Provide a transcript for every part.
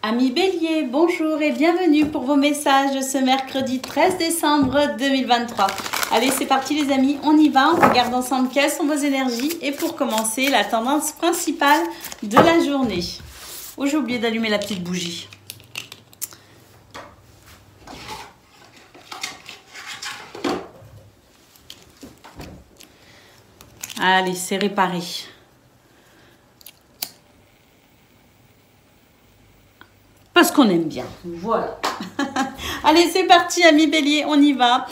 Amis Bélier, bonjour et bienvenue pour vos messages de ce mercredi 13 décembre 2023. Allez, c'est parti les amis, on y va, on regarde ensemble quelles sont vos énergies et pour commencer, la tendance principale de la journée. Oh, j'ai oublié d'allumer la petite bougie. Allez, c'est réparé. Parce qu'on aime bien, voilà. Allez, c'est parti, amis Bélier, on y va.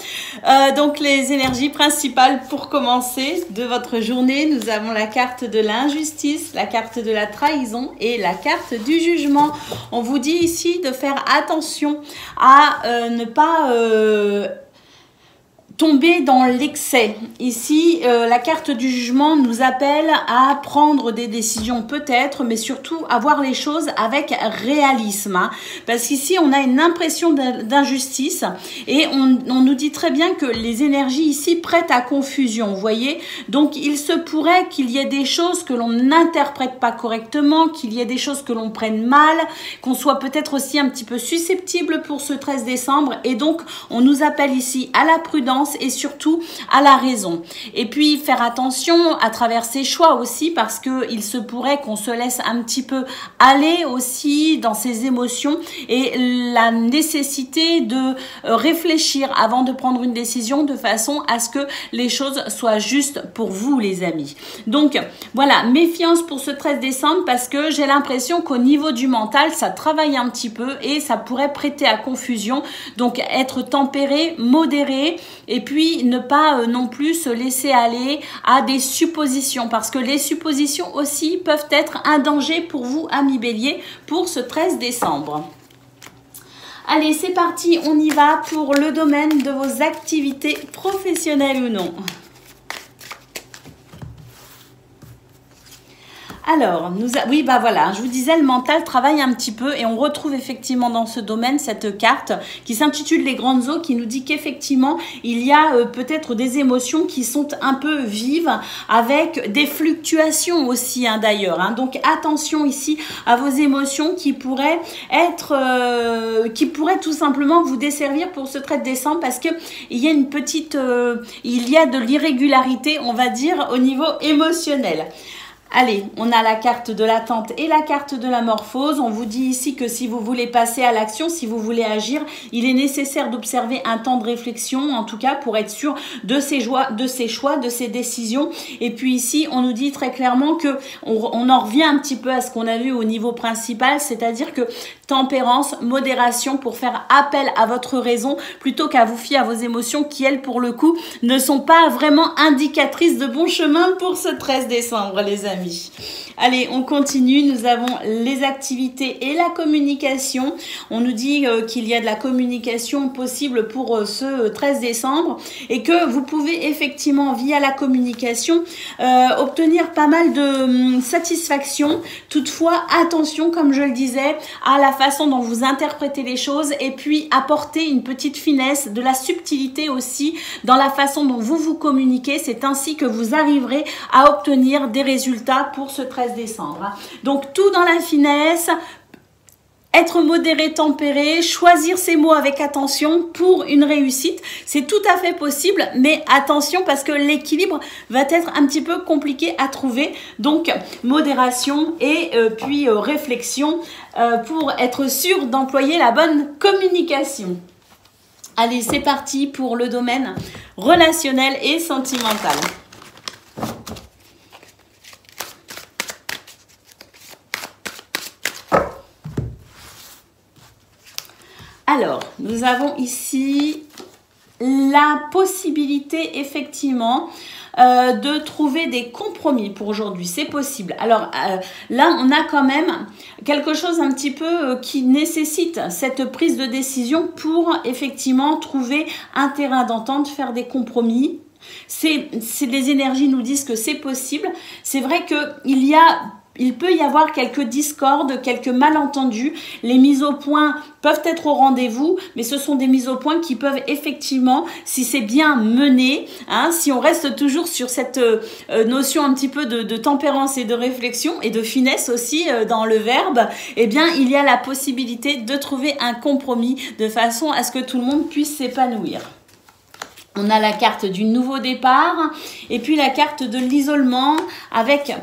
Donc, les énergies principales pour commencer de votre journée, nous avons la carte de l'injustice, la carte de la trahison et la carte du jugement. On vous dit ici de faire attention à ne pas tomber dans l'excès. Ici, la carte du jugement nous appelle à prendre des décisions peut-être, mais surtout à voir les choses avec réalisme. Hein, parce qu'ici, on a une impression d'injustice et on nous dit très bien que les énergies ici prêtent à confusion, vous voyez. Donc, il se pourrait qu'il y ait des choses que l'on n'interprète pas correctement, qu'il y ait des choses que l'on prenne mal, qu'on soit peut-être aussi un petit peu susceptible pour ce 13 décembre. Et donc, on nous appelle ici à la prudence et surtout à la raison. Et puis faire attention à travers ses choix aussi parce que il se pourrait qu'on se laisse un petit peu aller aussi dans ses émotions et la nécessité de réfléchir avant de prendre une décision de façon à ce que les choses soient justes pour vous les amis. Donc voilà, méfiance pour ce 13 décembre parce que j'ai l'impression qu'au niveau du mental ça travaille un petit peu et ça pourrait prêter à confusion. Donc être tempéré, modéré et puis ne pas non plus se laisser aller à des suppositions parce que les suppositions aussi peuvent être un danger pour vous amis Bélier pour ce 13 décembre. Allez, c'est parti, on y va pour le domaine de vos activités professionnelles ou non. Alors, oui, bah voilà, je vous disais, le mental travaille un petit peu et on retrouve effectivement dans ce domaine cette carte qui s'intitule Les Grandes Eaux qui nous dit qu'effectivement, il y a peut-être des émotions qui sont un peu vives avec des fluctuations aussi hein, d'ailleurs. Hein. Donc, attention ici à vos émotions qui pourraient tout simplement vous desservir pour ce 13 décembre parce que il y a une petite, il y a de l'irrégularité, on va dire, au niveau émotionnel. Allez, on a la carte de l'attente et la carte de la morphose. On vous dit ici que si vous voulez passer à l'action, si vous voulez agir, il est nécessaire d'observer un temps de réflexion, en tout cas pour être sûr de ses choix, de ses décisions. Et puis ici, on nous dit très clairement que on en revient un petit peu à ce qu'on a vu au niveau principal, c'est-à-dire que tempérance, modération pour faire appel à votre raison plutôt qu'à vous fier à vos émotions qui, elles, pour le coup, ne sont pas vraiment indicatrices de bon chemin pour ce 13 décembre, les amis. Allez, on continue. Nous avons les activités et la communication. On nous dit qu'il y a de la communication possible pour ce 13 décembre et que vous pouvez effectivement, via la communication, obtenir pas mal de satisfaction. Toutefois, attention, comme je le disais, à la façon dont vous interprétez les choses et puis apporter une petite finesse, de la subtilité aussi dans la façon dont vous communiquez. C'est ainsi que vous arriverez à obtenir des résultats pour ce 13 décembre. Donc tout dans la finesse, être modéré, tempéré, choisir ses mots avec attention pour une réussite, c'est tout à fait possible, mais attention parce que l'équilibre va être un petit peu compliqué à trouver. Donc modération et puis réflexion pour être sûr d'employer la bonne communication. Allez, c'est parti pour le domaine relationnel et sentimental. Alors, nous avons ici la possibilité effectivement de trouver des compromis pour aujourd'hui. C'est possible. Alors là, on a quand même quelque chose un petit peu qui nécessite cette prise de décision pour effectivement trouver un terrain d'entente, faire des compromis. Les énergies nous disent que c'est possible. C'est vrai qu'il y a il peut y avoir quelques discordes, quelques malentendus. Les mises au point peuvent être au rendez-vous, mais ce sont des mises au point qui peuvent effectivement, si c'est bien mené, hein, si on reste toujours sur cette notion un petit peu de tempérance et de réflexion et de finesse aussi dans le verbe, eh bien, il y a la possibilité de trouver un compromis de façon à ce que tout le monde puisse s'épanouir. On a la carte du nouveau départ et puis la carte de l'isolement avec,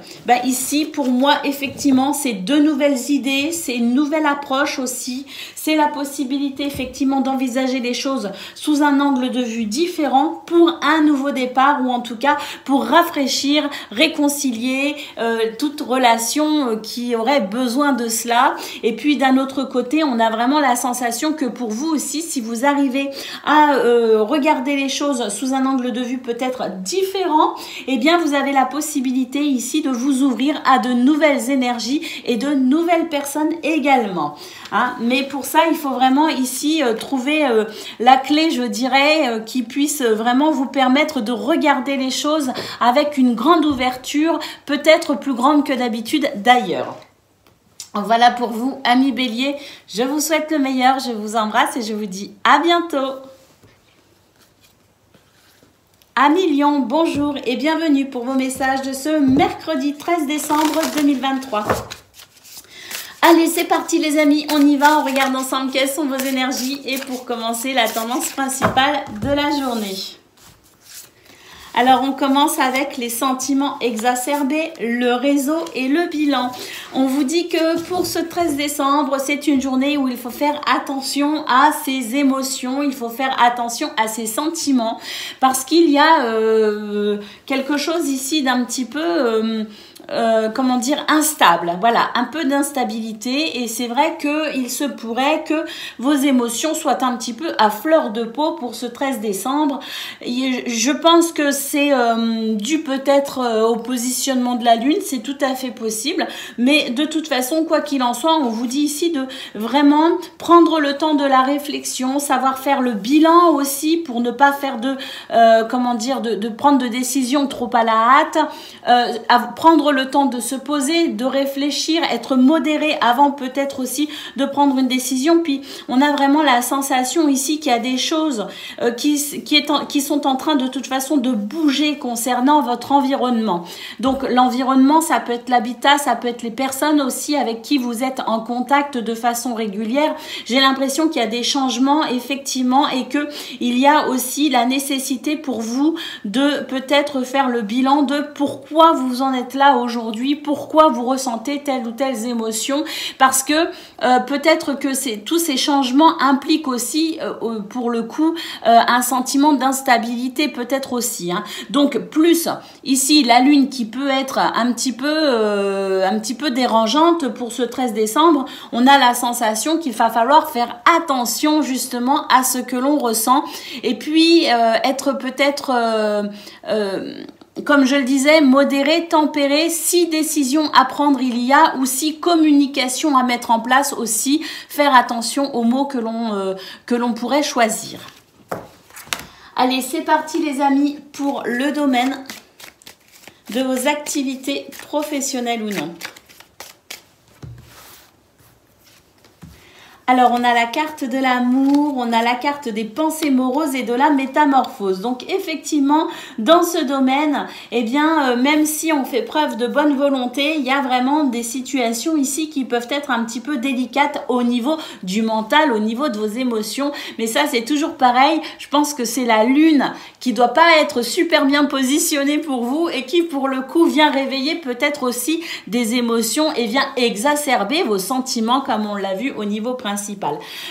ici, pour moi, effectivement, c'est deux nouvelles idées, c'est une nouvelle approche aussi. C'est la possibilité, effectivement, d'envisager les choses sous un angle de vue différent pour un nouveau départ ou en tout cas pour rafraîchir, réconcilier toute relation qui aurait besoin de cela. Et puis, d'un autre côté, on a vraiment la sensation que pour vous aussi, si vous arrivez à regarder les choses sous un angle de vue peut-être différent, eh bien vous avez la possibilité ici de vous ouvrir à de nouvelles énergies et de nouvelles personnes également. Hein. Mais pour ça, il faut vraiment ici trouver la clé, je dirais, qui puisse vraiment vous permettre de regarder les choses avec une grande ouverture, peut-être plus grande que d'habitude d'ailleurs. Voilà pour vous, amis Bélier. Je vous souhaite le meilleur, je vous embrasse et je vous dis à bientôt. Amis Lion, bonjour et bienvenue pour vos messages de ce mercredi 13 décembre 2023. Allez, c'est parti les amis, on y va, on regarde ensemble quelles sont vos énergies et pour commencer la tendance principale de la journée. Alors, on commence avec les sentiments exacerbés, le réseau et le bilan. On vous dit que pour ce 13 décembre, c'est une journée où il faut faire attention à ses émotions, il faut faire attention à ses sentiments parce qu'il y a quelque chose ici d'un petit peu... comment dire, instable. Voilà, un peu d'instabilité et c'est vrai qu'il se pourrait que vos émotions soient un petit peu à fleur de peau pour ce 13 décembre. Et je pense que c'est dû peut-être au positionnement de la Lune, c'est tout à fait possible, mais de toute façon, quoi qu'il en soit, on vous dit ici de vraiment prendre le temps de la réflexion, savoir faire le bilan aussi pour ne pas faire de, comment dire, de prendre de décisions trop à la hâte, prendre le temps de se poser, de réfléchir, être modéré avant peut-être aussi de prendre une décision. Puis on a vraiment la sensation ici qu'il y a des choses qui sont en train de toute façon de bouger concernant votre environnement. Donc l'environnement, ça peut être l'habitat, ça peut être les personnes aussi avec qui vous êtes en contact de façon régulière. J'ai l'impression qu'il y a des changements effectivement et que il y a aussi la nécessité pour vous de peut-être faire le bilan de pourquoi vous en êtes là aujourd'hui, pourquoi vous ressentez telle ou telle émotion, parce que peut-être que tous ces changements impliquent aussi pour le coup un sentiment d'instabilité peut-être aussi. Hein. Donc plus ici la lune qui peut être un petit peu dérangeante pour ce 13 décembre, on a la sensation qu'il va falloir faire attention justement à ce que l'on ressent et puis être peut-être comme je le disais, modéré, tempéré, si décision à prendre il y a ou si communication à mettre en place aussi, faire attention aux mots que l'on pourrait choisir. Allez, c'est parti les amis pour le domaine de vos activités professionnelles ou non. Alors, on a la carte de l'amour, on a la carte des pensées moroses et de la métamorphose. Donc, effectivement, dans ce domaine, eh bien, même si on fait preuve de bonne volonté, il y a vraiment des situations ici qui peuvent être un petit peu délicates au niveau du mental, au niveau de vos émotions. Mais ça, c'est toujours pareil. Je pense que c'est la lune qui doit pas être super bien positionnée pour vous et qui, pour le coup, vient réveiller peut-être aussi des émotions et vient exacerber vos sentiments, comme on l'a vu au niveau principal.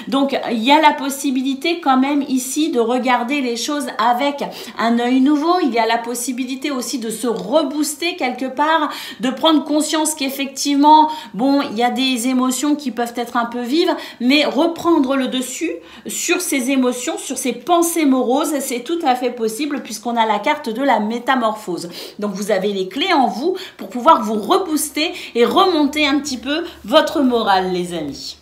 Donc, il y a la possibilité quand même ici de regarder les choses avec un œil nouveau. Il y a la possibilité aussi de se rebooster quelque part, de prendre conscience qu'effectivement, bon, il y a des émotions qui peuvent être un peu vives, mais reprendre le dessus sur ces émotions, sur ces pensées moroses, c'est tout à fait possible puisqu'on a la carte de la métamorphose. Donc, vous avez les clés en vous pour pouvoir vous rebooster et remonter un petit peu votre morale, les amis.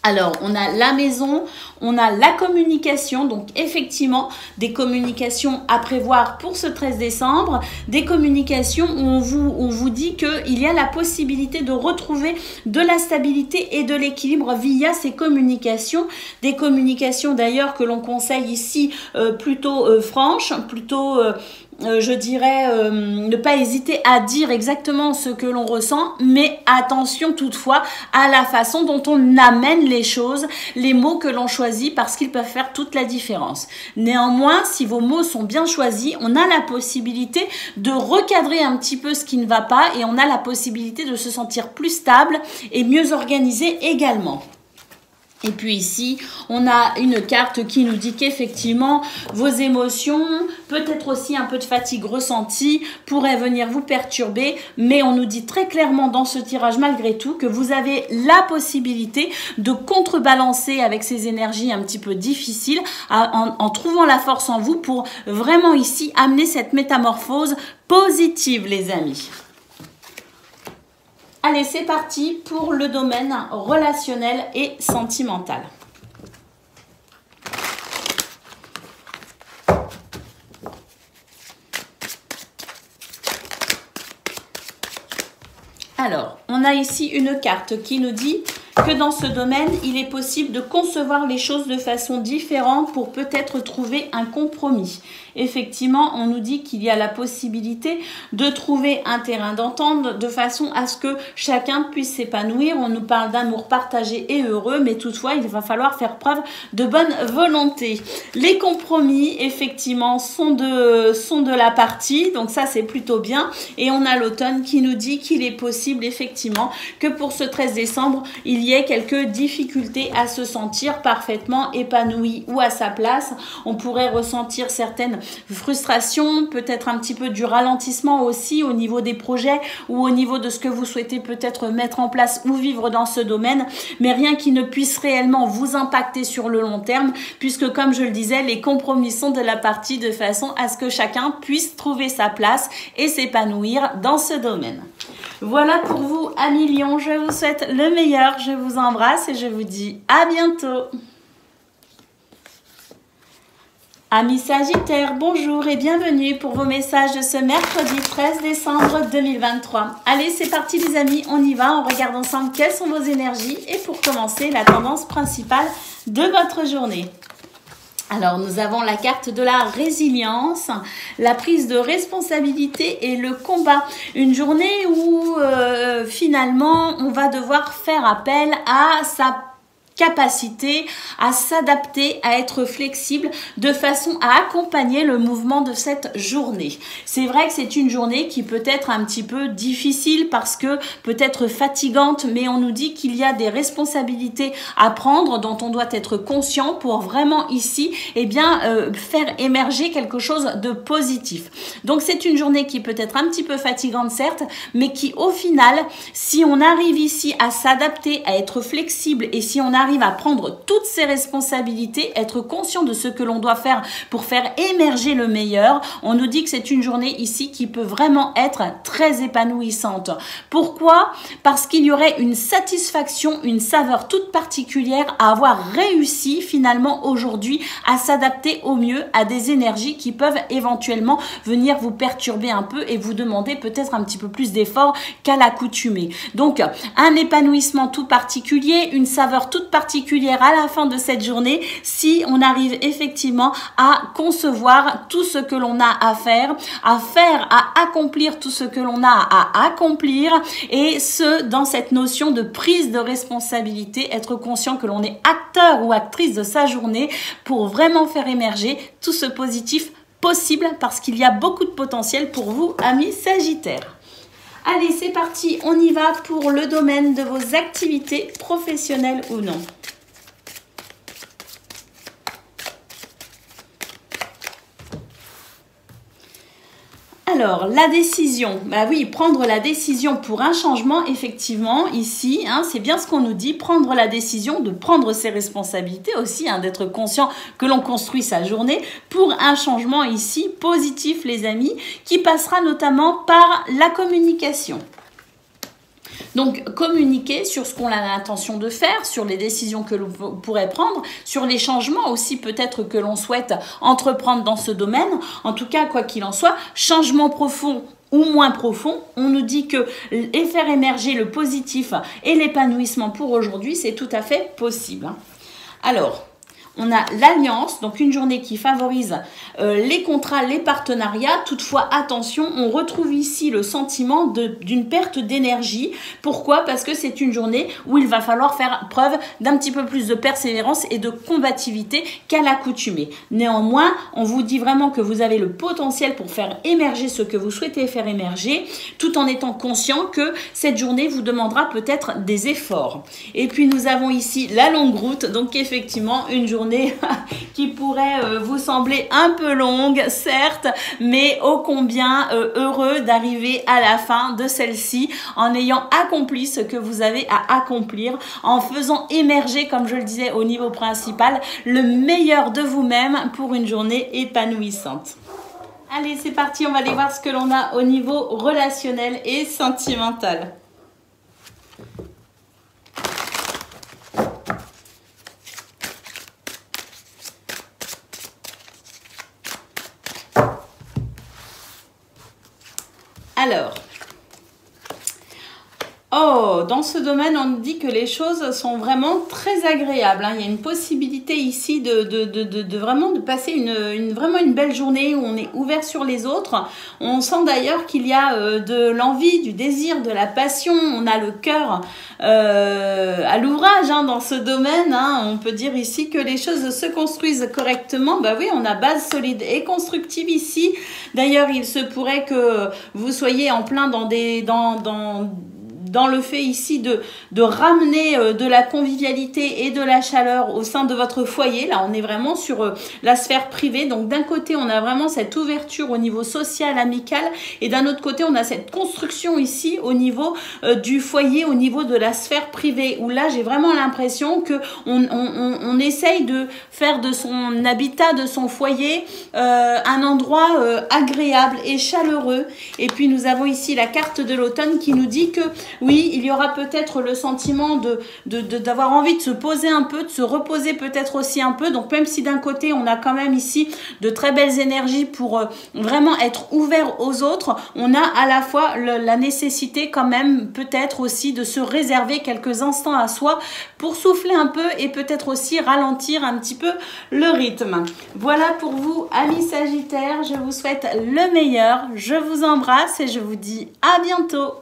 Alors, on a la maison, on a la communication, donc effectivement, des communications à prévoir pour ce 13 décembre, des communications où on vous dit qu'il y a la possibilité de retrouver de la stabilité et de l'équilibre via ces communications, des communications d'ailleurs que l'on conseille ici plutôt franches, plutôt... je dirais ne pas hésiter à dire exactement ce que l'on ressent, mais attention toutefois à la façon dont on amène les choses, les mots que l'on choisit, parce qu'ils peuvent faire toute la différence. Néanmoins, si vos mots sont bien choisis, on a la possibilité de recadrer un petit peu ce qui ne va pas et on a la possibilité de se sentir plus stable et mieux organisé également. Et puis ici, on a une carte qui nous dit qu'effectivement, vos émotions, peut-être aussi un peu de fatigue ressentie, pourraient venir vous perturber. Mais on nous dit très clairement dans ce tirage, malgré tout, que vous avez la possibilité de contrebalancer avec ces énergies un petit peu difficiles, en trouvant la force en vous pour vraiment ici amener cette métamorphose positive, les amis. Allez, c'est parti pour le domaine relationnel et sentimental. Alors, on a ici une carte qui nous dit que dans ce domaine, il est possible de concevoir les choses de façon différente pour peut-être trouver un compromis. Effectivement, on nous dit qu'il y a la possibilité de trouver un terrain d'entente de façon à ce que chacun puisse s'épanouir. On nous parle d'amour partagé et heureux, mais toutefois, il va falloir faire preuve de bonne volonté. Les compromis, effectivement, sont de la partie, donc ça, c'est plutôt bien. Et on a l'automne qui nous dit qu'il est possible, effectivement, que pour ce 13 décembre, il y ait quelques difficultés à se sentir parfaitement épanoui ou à sa place. On pourrait ressentir certaines frustrations, peut-être un petit peu du ralentissement aussi au niveau des projets ou au niveau de ce que vous souhaitez peut-être mettre en place ou vivre dans ce domaine, mais rien qui ne puisse réellement vous impacter sur le long terme, puisque comme je le disais, les compromis sont de la partie de façon à ce que chacun puisse trouver sa place et s'épanouir dans ce domaine. Voilà pour vous, amis Lions, je vous souhaite le meilleur, je vous embrasse et je vous dis à bientôt. Amis Sagittaires, bonjour et bienvenue pour vos messages de ce mercredi 13 décembre 2023. Allez, c'est parti les amis, on y va, on regarde ensemble quelles sont vos énergies et pour commencer, la tendance principale de votre journée. Alors, nous avons la carte de la résilience, la prise de responsabilité et le combat. Une journée où finalement, on va devoir faire appel à sa capacité à s'adapter, à être flexible de façon à accompagner le mouvement de cette journée. C'est vrai que c'est une journée qui peut être un petit peu difficile parce que peut-être fatigante, mais on nous dit qu'il y a des responsabilités à prendre dont on doit être conscient pour vraiment ici faire émerger quelque chose de positif. Donc c'est une journée qui peut être un petit peu fatigante certes, mais qui au final, si on arrive ici à s'adapter, à être flexible et si on arrive à prendre toutes ses responsabilités, être conscient de ce que l'on doit faire pour faire émerger le meilleur, on nous dit que c'est une journée ici qui peut vraiment être très épanouissante. Pourquoi? Parce qu'il y aurait une satisfaction, une saveur toute particulière à avoir réussi finalement aujourd'hui à s'adapter au mieux à des énergies qui peuvent éventuellement venir vous perturber un peu et vous demander peut-être un petit peu plus d'efforts qu'à l'accoutumée. Donc un épanouissement tout particulier, une saveur toute particulière à la fin de cette journée si on arrive effectivement à concevoir tout ce que l'on a à faire, à accomplir tout ce que l'on a à accomplir et ce dans cette notion de prise de responsabilité, être conscient que l'on est acteur ou actrice de sa journée pour vraiment faire émerger tout ce positif possible parce qu'il y a beaucoup de potentiel pour vous, amis Sagittaires. Allez, c'est parti, on y va pour le domaine de vos activités professionnelles ou non. Alors, la décision, bah oui, prendre la décision pour un changement, effectivement, ici, c'est bien ce qu'on nous dit, prendre la décision de prendre ses responsabilités aussi, d'être conscient que l'on construit sa journée pour un changement ici positif, les amis, qui passera notamment par la communication. Donc, communiquer sur ce qu'on a l'intention de faire, sur les décisions que l'on pourrait prendre, sur les changements aussi peut-être que l'on souhaite entreprendre dans ce domaine. En tout cas, quoi qu'il en soit, changement profond ou moins profond, on nous dit que faire émerger le positif et l'épanouissement pour aujourd'hui, c'est tout à fait possible. Alors, on a l'alliance, donc une journée qui favorise les contrats, les partenariats. Toutefois, attention, on retrouve ici le sentiment d'une perte d'énergie. Pourquoi? Parce que c'est une journée où il va falloir faire preuve d'un petit peu plus de persévérance et de combativité qu'à l'accoutumée. Néanmoins, on vous dit vraiment que vous avez le potentiel pour faire émerger ce que vous souhaitez faire émerger, tout en étant conscient que cette journée vous demandera peut-être des efforts. Et puis, nous avons ici la longue route, donc effectivement, une journée qui pourrait vous sembler un peu longue, certes, mais ô combien heureux d'arriver à la fin de celle-ci en ayant accompli ce que vous avez à accomplir, en faisant émerger, comme je le disais au niveau principal, le meilleur de vous-même pour une journée épanouissante. Allez, c'est parti, on va aller voir ce que l'on a au niveau relationnel et sentimental. Alors, dans ce domaine, on dit que les choses sont vraiment très agréables. Il y a une possibilité ici de vraiment de passer vraiment une belle journée où on est ouvert sur les autres. On sent d'ailleurs qu'il y a de l'envie, du désir, de la passion. On a le cœur à l'ouvrage dans ce domaine. On peut dire ici que les choses se construisent correctement. Bah oui, on a base solide et constructive ici. D'ailleurs, il se pourrait que vous soyez en plein dans le fait ici de ramener de la convivialité et de la chaleur au sein de votre foyer. Là, on est vraiment sur la sphère privée. Donc, d'un côté, on a vraiment cette ouverture au niveau social, amical. Et d'un autre côté, on a cette construction ici au niveau du foyer, au niveau de la sphère privée. Où là, j'ai vraiment l'impression que on essaye de faire de son habitat, de son foyer, un endroit agréable et chaleureux. Et puis, nous avons ici la carte de l'automne qui nous dit que oui, il y aura peut-être le sentiment d'avoir envie de se poser un peu, de se reposer peut-être aussi un peu. Donc, même si d'un côté, on a quand même ici de très belles énergies pour vraiment être ouvert aux autres, on a à la fois la nécessité quand même peut-être aussi de se réserver quelques instants à soi pour souffler un peu et peut-être aussi ralentir un petit peu le rythme. Voilà pour vous, amis Sagittaires. Je vous souhaite le meilleur. Je vous embrasse et je vous dis à bientôt.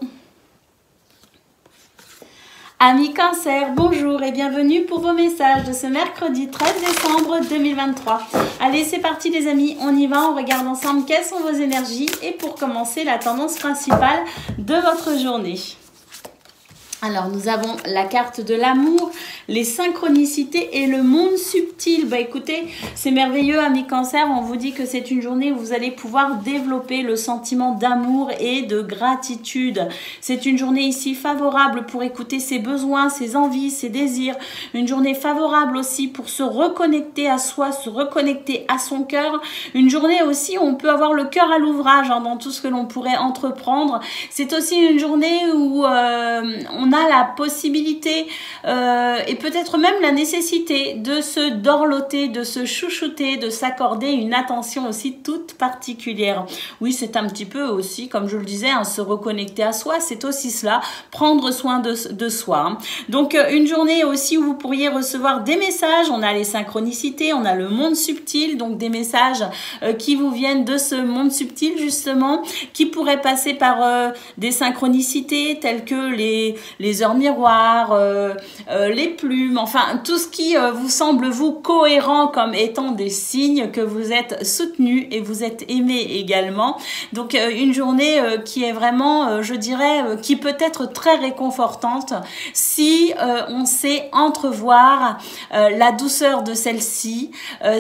Amis Cancer, bonjour et bienvenue pour vos messages de ce mercredi 13 décembre 2023. Allez, c'est parti les amis, on y va, on regarde ensemble quelles sont vos énergies et pour commencer, la tendance principale de votre journée. Alors, nous avons la carte de l'amour, les synchronicités et le monde subtil. Bah écoutez, c'est merveilleux, amis Cancer. On vous dit que c'est une journée où vous allez pouvoir développer le sentiment d'amour et de gratitude. C'est une journée ici favorable pour écouter ses besoins, ses envies, ses désirs. Une journée favorable aussi pour se reconnecter à soi, se reconnecter à son cœur. Une journée aussi où on peut avoir le cœur à l'ouvrage dans tout ce que l'on pourrait entreprendre. C'est aussi une journée où on a la possibilité et peut-être même la nécessité de se dorloter, de se chouchouter, de s'accorder une attention aussi toute particulière. Oui, c'est un petit peu aussi, comme je le disais, se reconnecter à soi, c'est aussi cela, prendre soin de soi. Donc, une journée aussi où vous pourriez recevoir des messages, on a les synchronicités, on a le monde subtil, donc des messages qui vous viennent de ce monde subtil justement, qui pourraient passer par des synchronicités telles que les heures miroirs, les plumes, enfin tout ce qui vous semble vous cohérent comme étant des signes que vous êtes soutenu et vous êtes aimé également. Donc une journée qui est vraiment, je dirais, qui peut être très réconfortante si on sait entrevoir la douceur de celle-ci,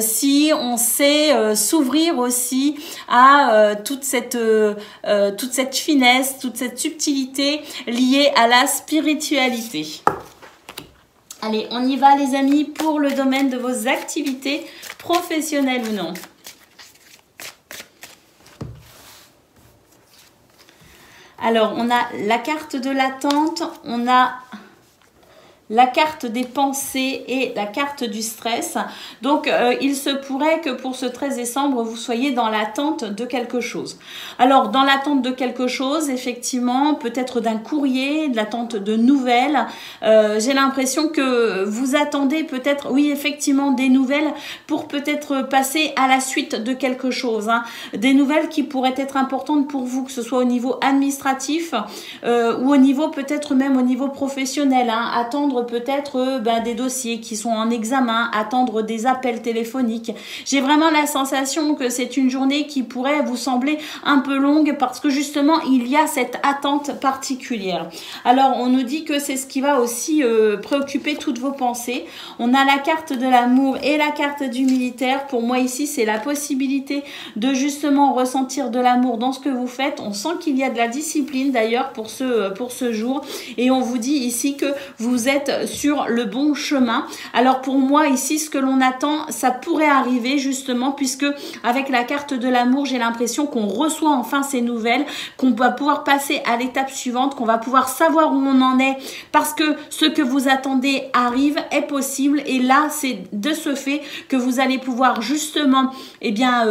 si on sait s'ouvrir aussi à toute cette finesse, toute cette subtilité liée à la spiritualité. Allez, on y va les amis pour le domaine de vos activités professionnelles ou non. Alors, on a la carte de l'attente, on a la carte des pensées et la carte du stress. Donc, il se pourrait que pour ce 13 décembre, vous soyez dans l'attente de quelque chose. Alors, dans l'attente de quelque chose, effectivement, peut-être d'un courrier, de l'attente de nouvelles. J'ai l'impression que vous attendez peut-être, oui, effectivement, des nouvelles pour peut-être passer à la suite de quelque chose. Hein. Des nouvelles qui pourraient être importantes pour vous, que ce soit au niveau administratif ou au niveau, peut-être même au niveau professionnel. Hein. Attendre peut-être des dossiers qui sont en examen, attendre des appels téléphoniques. J'ai vraiment la sensation que c'est une journée qui pourrait vous sembler un peu longue parce que justement il y a cette attente particulière. Alors on nous dit que c'est ce qui va aussi préoccuper toutes vos pensées. On a la carte de l'amour et la carte du militaire. Pour moi ici c'est la possibilité de justement ressentir de l'amour dans ce que vous faites. On sent qu'il y a de la discipline d'ailleurs pour ce jour et on vous dit ici que vous êtes sur le bon chemin. Alors pour moi ici ce que l'on attend ça pourrait arriver justement puisque avec la carte de l'amour j'ai l'impression qu'on reçoit enfin ces nouvelles, qu'on va pouvoir passer à l'étape suivante, qu'on va pouvoir savoir où on en est parce que ce que vous attendez arrive, est possible et là c'est de ce fait que vous allez pouvoir justement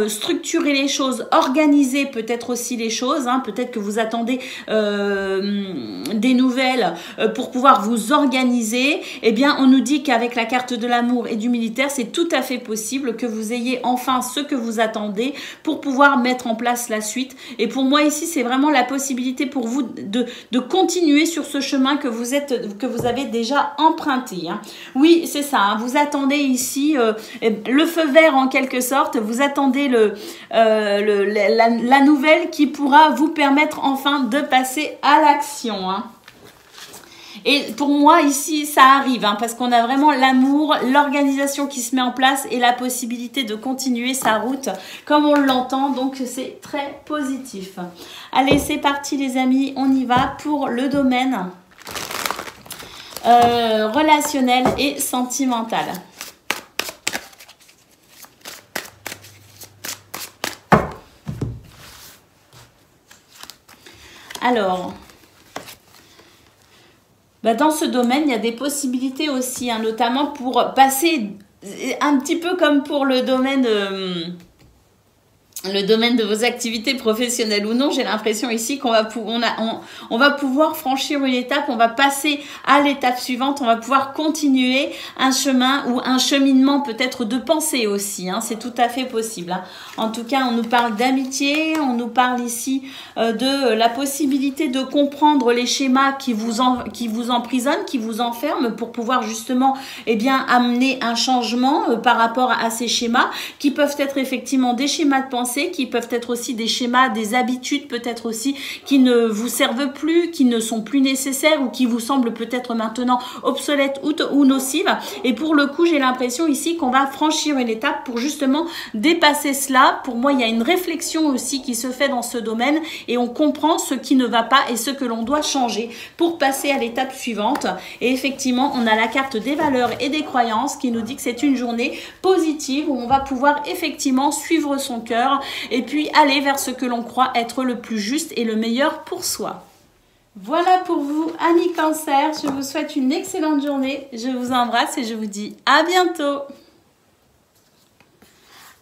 structurer les choses, organiser peut-être aussi les choses, hein, peut-être que vous attendez des nouvelles pour pouvoir vous organiser. Eh bien, on nous dit qu'avec la carte de l'amour et du militaire, c'est tout à fait possible que vous ayez enfin ce que vous attendez pour pouvoir mettre en place la suite. Et pour moi, ici, c'est vraiment la possibilité pour vous de continuer sur ce chemin que vous avez déjà emprunté. Hein. Oui, c'est ça. Hein. Vous attendez ici le feu vert en quelque sorte. Vous attendez la nouvelle qui pourra vous permettre enfin de passer à l'action. Hein. Et pour moi, ici, ça arrive, hein, parce qu'on a vraiment l'amour, l'organisation qui se met en place et la possibilité de continuer sa route comme on l'entend. Donc, c'est très positif. Allez, c'est parti les amis, on y va pour le domaine relationnel et sentimental. Alors... dans ce domaine, il y a des possibilités aussi, hein, notamment pour passer un petit peu comme pour le domaine de vos activités professionnelles ou non. J'ai l'impression ici qu'on va, on va pouvoir franchir une étape, on va passer à l'étape suivante, on va pouvoir continuer un chemin ou un cheminement peut-être de pensée aussi. Hein, c'est tout à fait possible. Hein. En tout cas, on nous parle d'amitié, on nous parle ici de la possibilité de comprendre les schémas qui vous emprisonnent, qui vous enferment pour pouvoir justement amener un changement par rapport à ces schémas qui peuvent être effectivement des schémas de pensée, qui peuvent être aussi des schémas, des habitudes peut-être aussi qui ne vous servent plus, qui ne sont plus nécessaires ou qui vous semblent peut-être maintenant obsolètes ou nocives. Et pour le coup, j'ai l'impression ici qu'on va franchir une étape pour justement dépasser cela. Pour moi, il y a une réflexion aussi qui se fait dans ce domaine et on comprend ce qui ne va pas et ce que l'on doit changer pour passer à l'étape suivante. Et effectivement, on a la carte des valeurs et des croyances qui nous dit que c'est une journée positive où on va pouvoir effectivement suivre son cœur et puis aller vers ce que l'on croit être le plus juste et le meilleur pour soi. Voilà pour vous, amis Cancer. Je vous souhaite une excellente journée. Je vous embrasse et je vous dis à bientôt.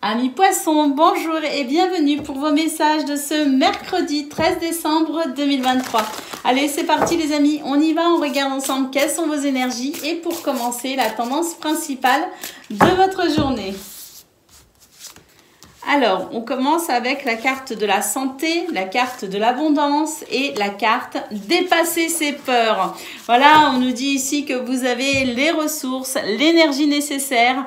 Amis Poissons, bonjour et bienvenue pour vos messages de ce mercredi 13 décembre 2023. Allez, c'est parti les amis, on y va, on regarde ensemble quelles sont vos énergies et pour commencer, la tendance principale de votre journée. Alors, on commence avec la carte de la santé, la carte de l'abondance et la carte dépasser ses peurs. Voilà, on nous dit ici que vous avez les ressources, l'énergie nécessaire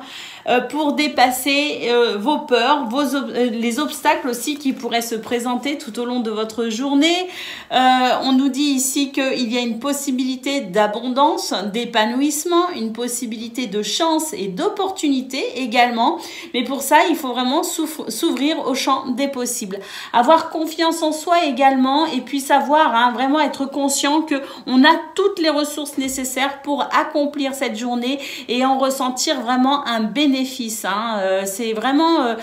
pour dépasser vos peurs, les obstacles aussi qui pourraient se présenter tout au long de votre journée. On nous dit ici qu'il y a une possibilité d'abondance, d'épanouissement, une possibilité de chance et d'opportunité également. Mais pour ça, il faut vraiment s'ouvrir au champ des possibles. Avoir confiance en soi également et puis savoir vraiment être conscient qu'on a toutes les ressources nécessaires pour accomplir cette journée et en ressentir vraiment un bénéfice bénéfice. Hein. C'est vraiment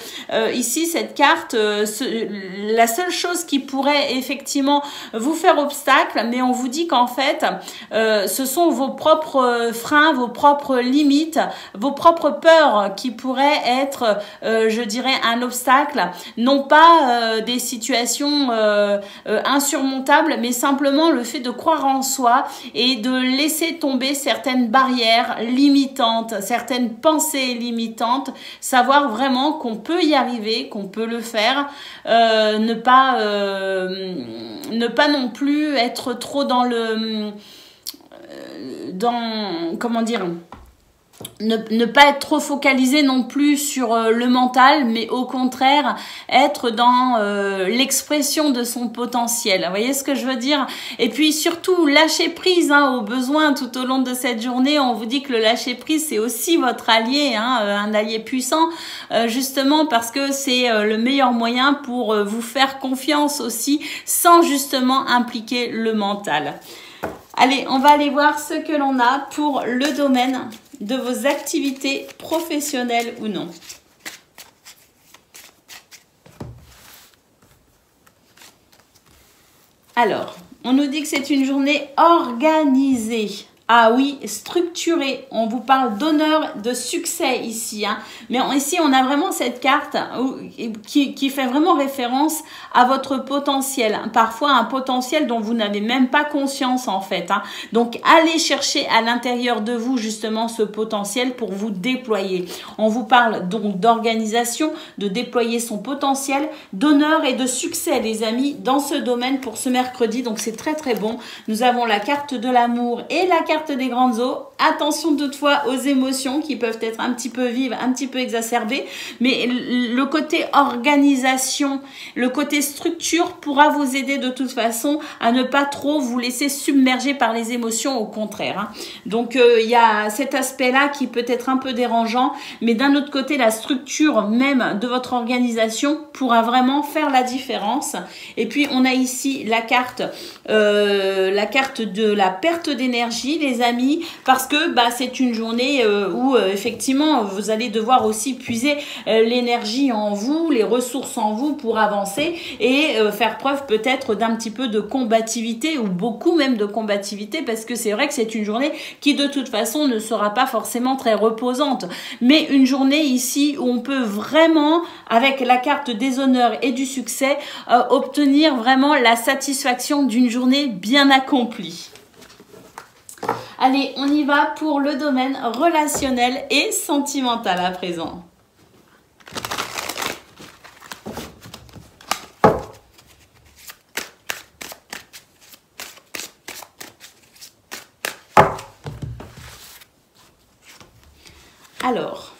ici cette carte, la seule chose qui pourrait effectivement vous faire obstacle, mais on vous dit qu'en fait, ce sont vos propres freins, vos propres limites, vos propres peurs qui pourraient être, je dirais, un obstacle, non pas des situations insurmontables, mais simplement le fait de croire en soi et de laisser tomber certaines barrières limitantes, certaines pensées limitantes, savoir vraiment qu'on peut y arriver, qu'on peut le faire, ne pas non plus être trop dans le comment dire, ne pas être trop focalisé non plus sur le mental, mais au contraire être dans l'expression de son potentiel. Vous voyez ce que je veux dire? Et puis surtout lâcher prise aux besoins tout au long de cette journée. On vous dit que le lâcher prise c'est aussi votre allié, un allié puissant, justement parce que c'est le meilleur moyen pour vous faire confiance aussi, sans justement impliquer le mental. Allez, on va aller voir ce que l'on a pour le domaine de vos activités professionnelles ou non. Alors, on nous dit que c'est une journée organisée. Ah oui, structurée. On vous parle d'honneur, de succès ici. Mais ici, on a vraiment cette carte qui fait vraiment référence à votre potentiel. Parfois, un potentiel dont vous n'avez même pas conscience en fait. Donc, allez chercher à l'intérieur de vous justement ce potentiel pour vous déployer. On vous parle donc d'organisation, de déployer son potentiel, d'honneur et de succès, les amis, dans ce domaine pour ce mercredi. Donc, c'est très, très bon. Nous avons la carte de l'amour et la carte des grandes eaux. Attention toutefois aux émotions qui peuvent être un petit peu vives, un petit peu exacerbées, mais le côté organisation, le côté structure pourra vous aider de toute façon à ne pas trop vous laisser submerger par les émotions, au contraire. Donc il y a cet aspect-là qui peut être un peu dérangeant, mais d'un autre côté, la structure même de votre organisation pourra vraiment faire la différence. Et puis on a ici la carte de la perte d'énergie, les amis, parce que c'est une journée où effectivement vous allez devoir aussi puiser l'énergie en vous, les ressources en vous pour avancer et faire preuve peut-être d'un petit peu de combativité ou beaucoup même de combativité, parce que c'est vrai que c'est une journée qui de toute façon ne sera pas forcément très reposante, mais une journée ici où on peut vraiment, avec la carte des honneurs et du succès, obtenir vraiment la satisfaction d'une journée bien accomplie. Allez, on y va pour le domaine relationnel et sentimental à présent. Alors,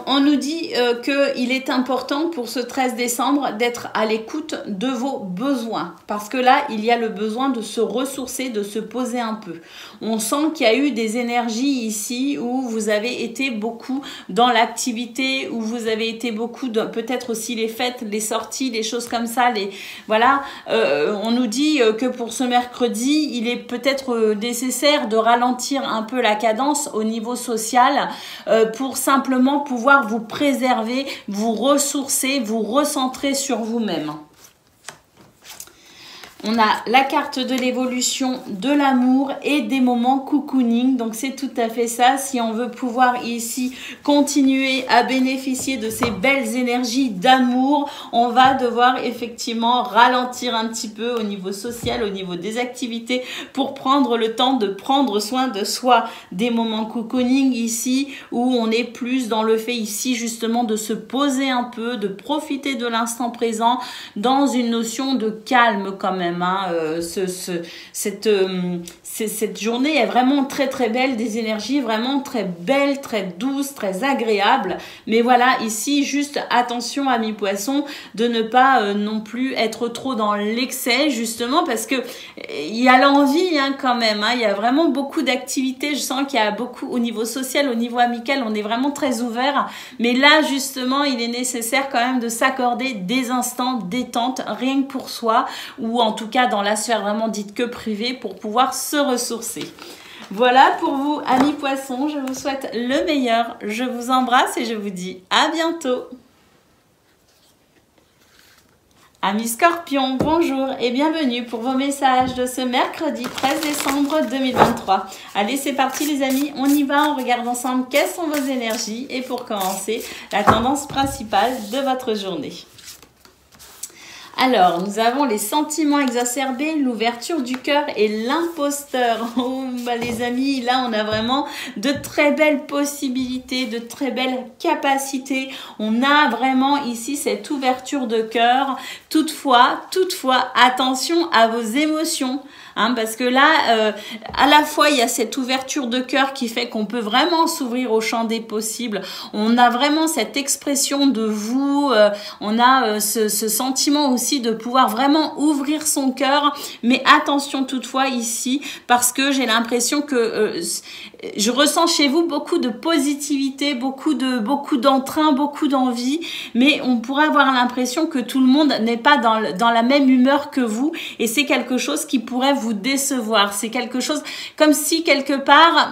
on nous dit qu'il est important pour ce 13 décembre d'être à l'écoute de vos besoins. Parce que là, il y a le besoin de se ressourcer, de se poser un peu. On sent qu'il y a eu des énergies ici où vous avez été beaucoup dans l'activité, où vous avez été beaucoup dans peut-être aussi les fêtes, les sorties, les choses comme ça. Voilà, on nous dit que pour ce mercredi, il est peut-être nécessaire de ralentir un peu la cadence au niveau social, pour simplement pouvoir vous préserver, vous ressourcer, vous recentrer sur vous-même. On a la carte de l'évolution, de l'amour et des moments cocooning. Donc, c'est tout à fait ça. Si on veut pouvoir ici continuer à bénéficier de ces belles énergies d'amour, on va devoir effectivement ralentir un petit peu au niveau social, au niveau des activités pour prendre le temps de prendre soin de soi. Des moments cocooning ici où on est plus dans le fait ici justement de se poser un peu, de profiter de l'instant présent dans une notion de calme quand même. Cette journée est vraiment très très belle, des énergies vraiment très belles, très douces, très agréables. Mais voilà, ici, juste attention, amis poissons, de ne pas non plus être trop dans l'excès, justement, parce que il y a l'envie quand même. Il y a vraiment beaucoup d'activités. Je sens qu'il y a beaucoup au niveau social, au niveau amical, on est vraiment très ouvert. Mais là, justement, il est nécessaire quand même de s'accorder des instants détente, rien que pour soi, ou en tout cas dans la sphère vraiment dite que privée, pour pouvoir se ressourcer. Voilà pour vous, amis poissons, je vous souhaite le meilleur. Je vous embrasse et je vous dis à bientôt. Amis Scorpions, bonjour et bienvenue pour vos messages de ce mercredi 13 décembre 2023. Allez, c'est parti les amis, on y va, on regarde ensemble quelles sont vos énergies et pour commencer, la tendance principale de votre journée. Alors, nous avons les sentiments exacerbés, l'ouverture du cœur et l'imposteur. Oh, bah les amis, là, on a vraiment de très belles possibilités, de très belles capacités. On a vraiment ici cette ouverture de cœur. Toutefois, attention à vos émotions. Hein, parce que là, à la fois, il y a cette ouverture de cœur qui fait qu'on peut vraiment s'ouvrir au champ des possibles. On a vraiment cette expression de vous. On a ce sentiment aussi de pouvoir vraiment ouvrir son cœur. Mais attention toutefois ici, parce que j'ai l'impression que je ressens chez vous beaucoup de positivité, beaucoup d'entrain, beaucoup d'envie. Mais on pourrait avoir l'impression que tout le monde n'est pas dans la même humeur que vous. Et c'est quelque chose qui pourrait vous décevoir. C'est quelque chose comme si quelque part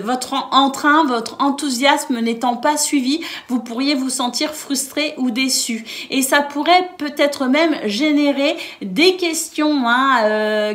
votre entrain, votre enthousiasme n'étant pas suivi, vous pourriez vous sentir frustré ou déçu. Et ça pourrait peut-être même générer des questions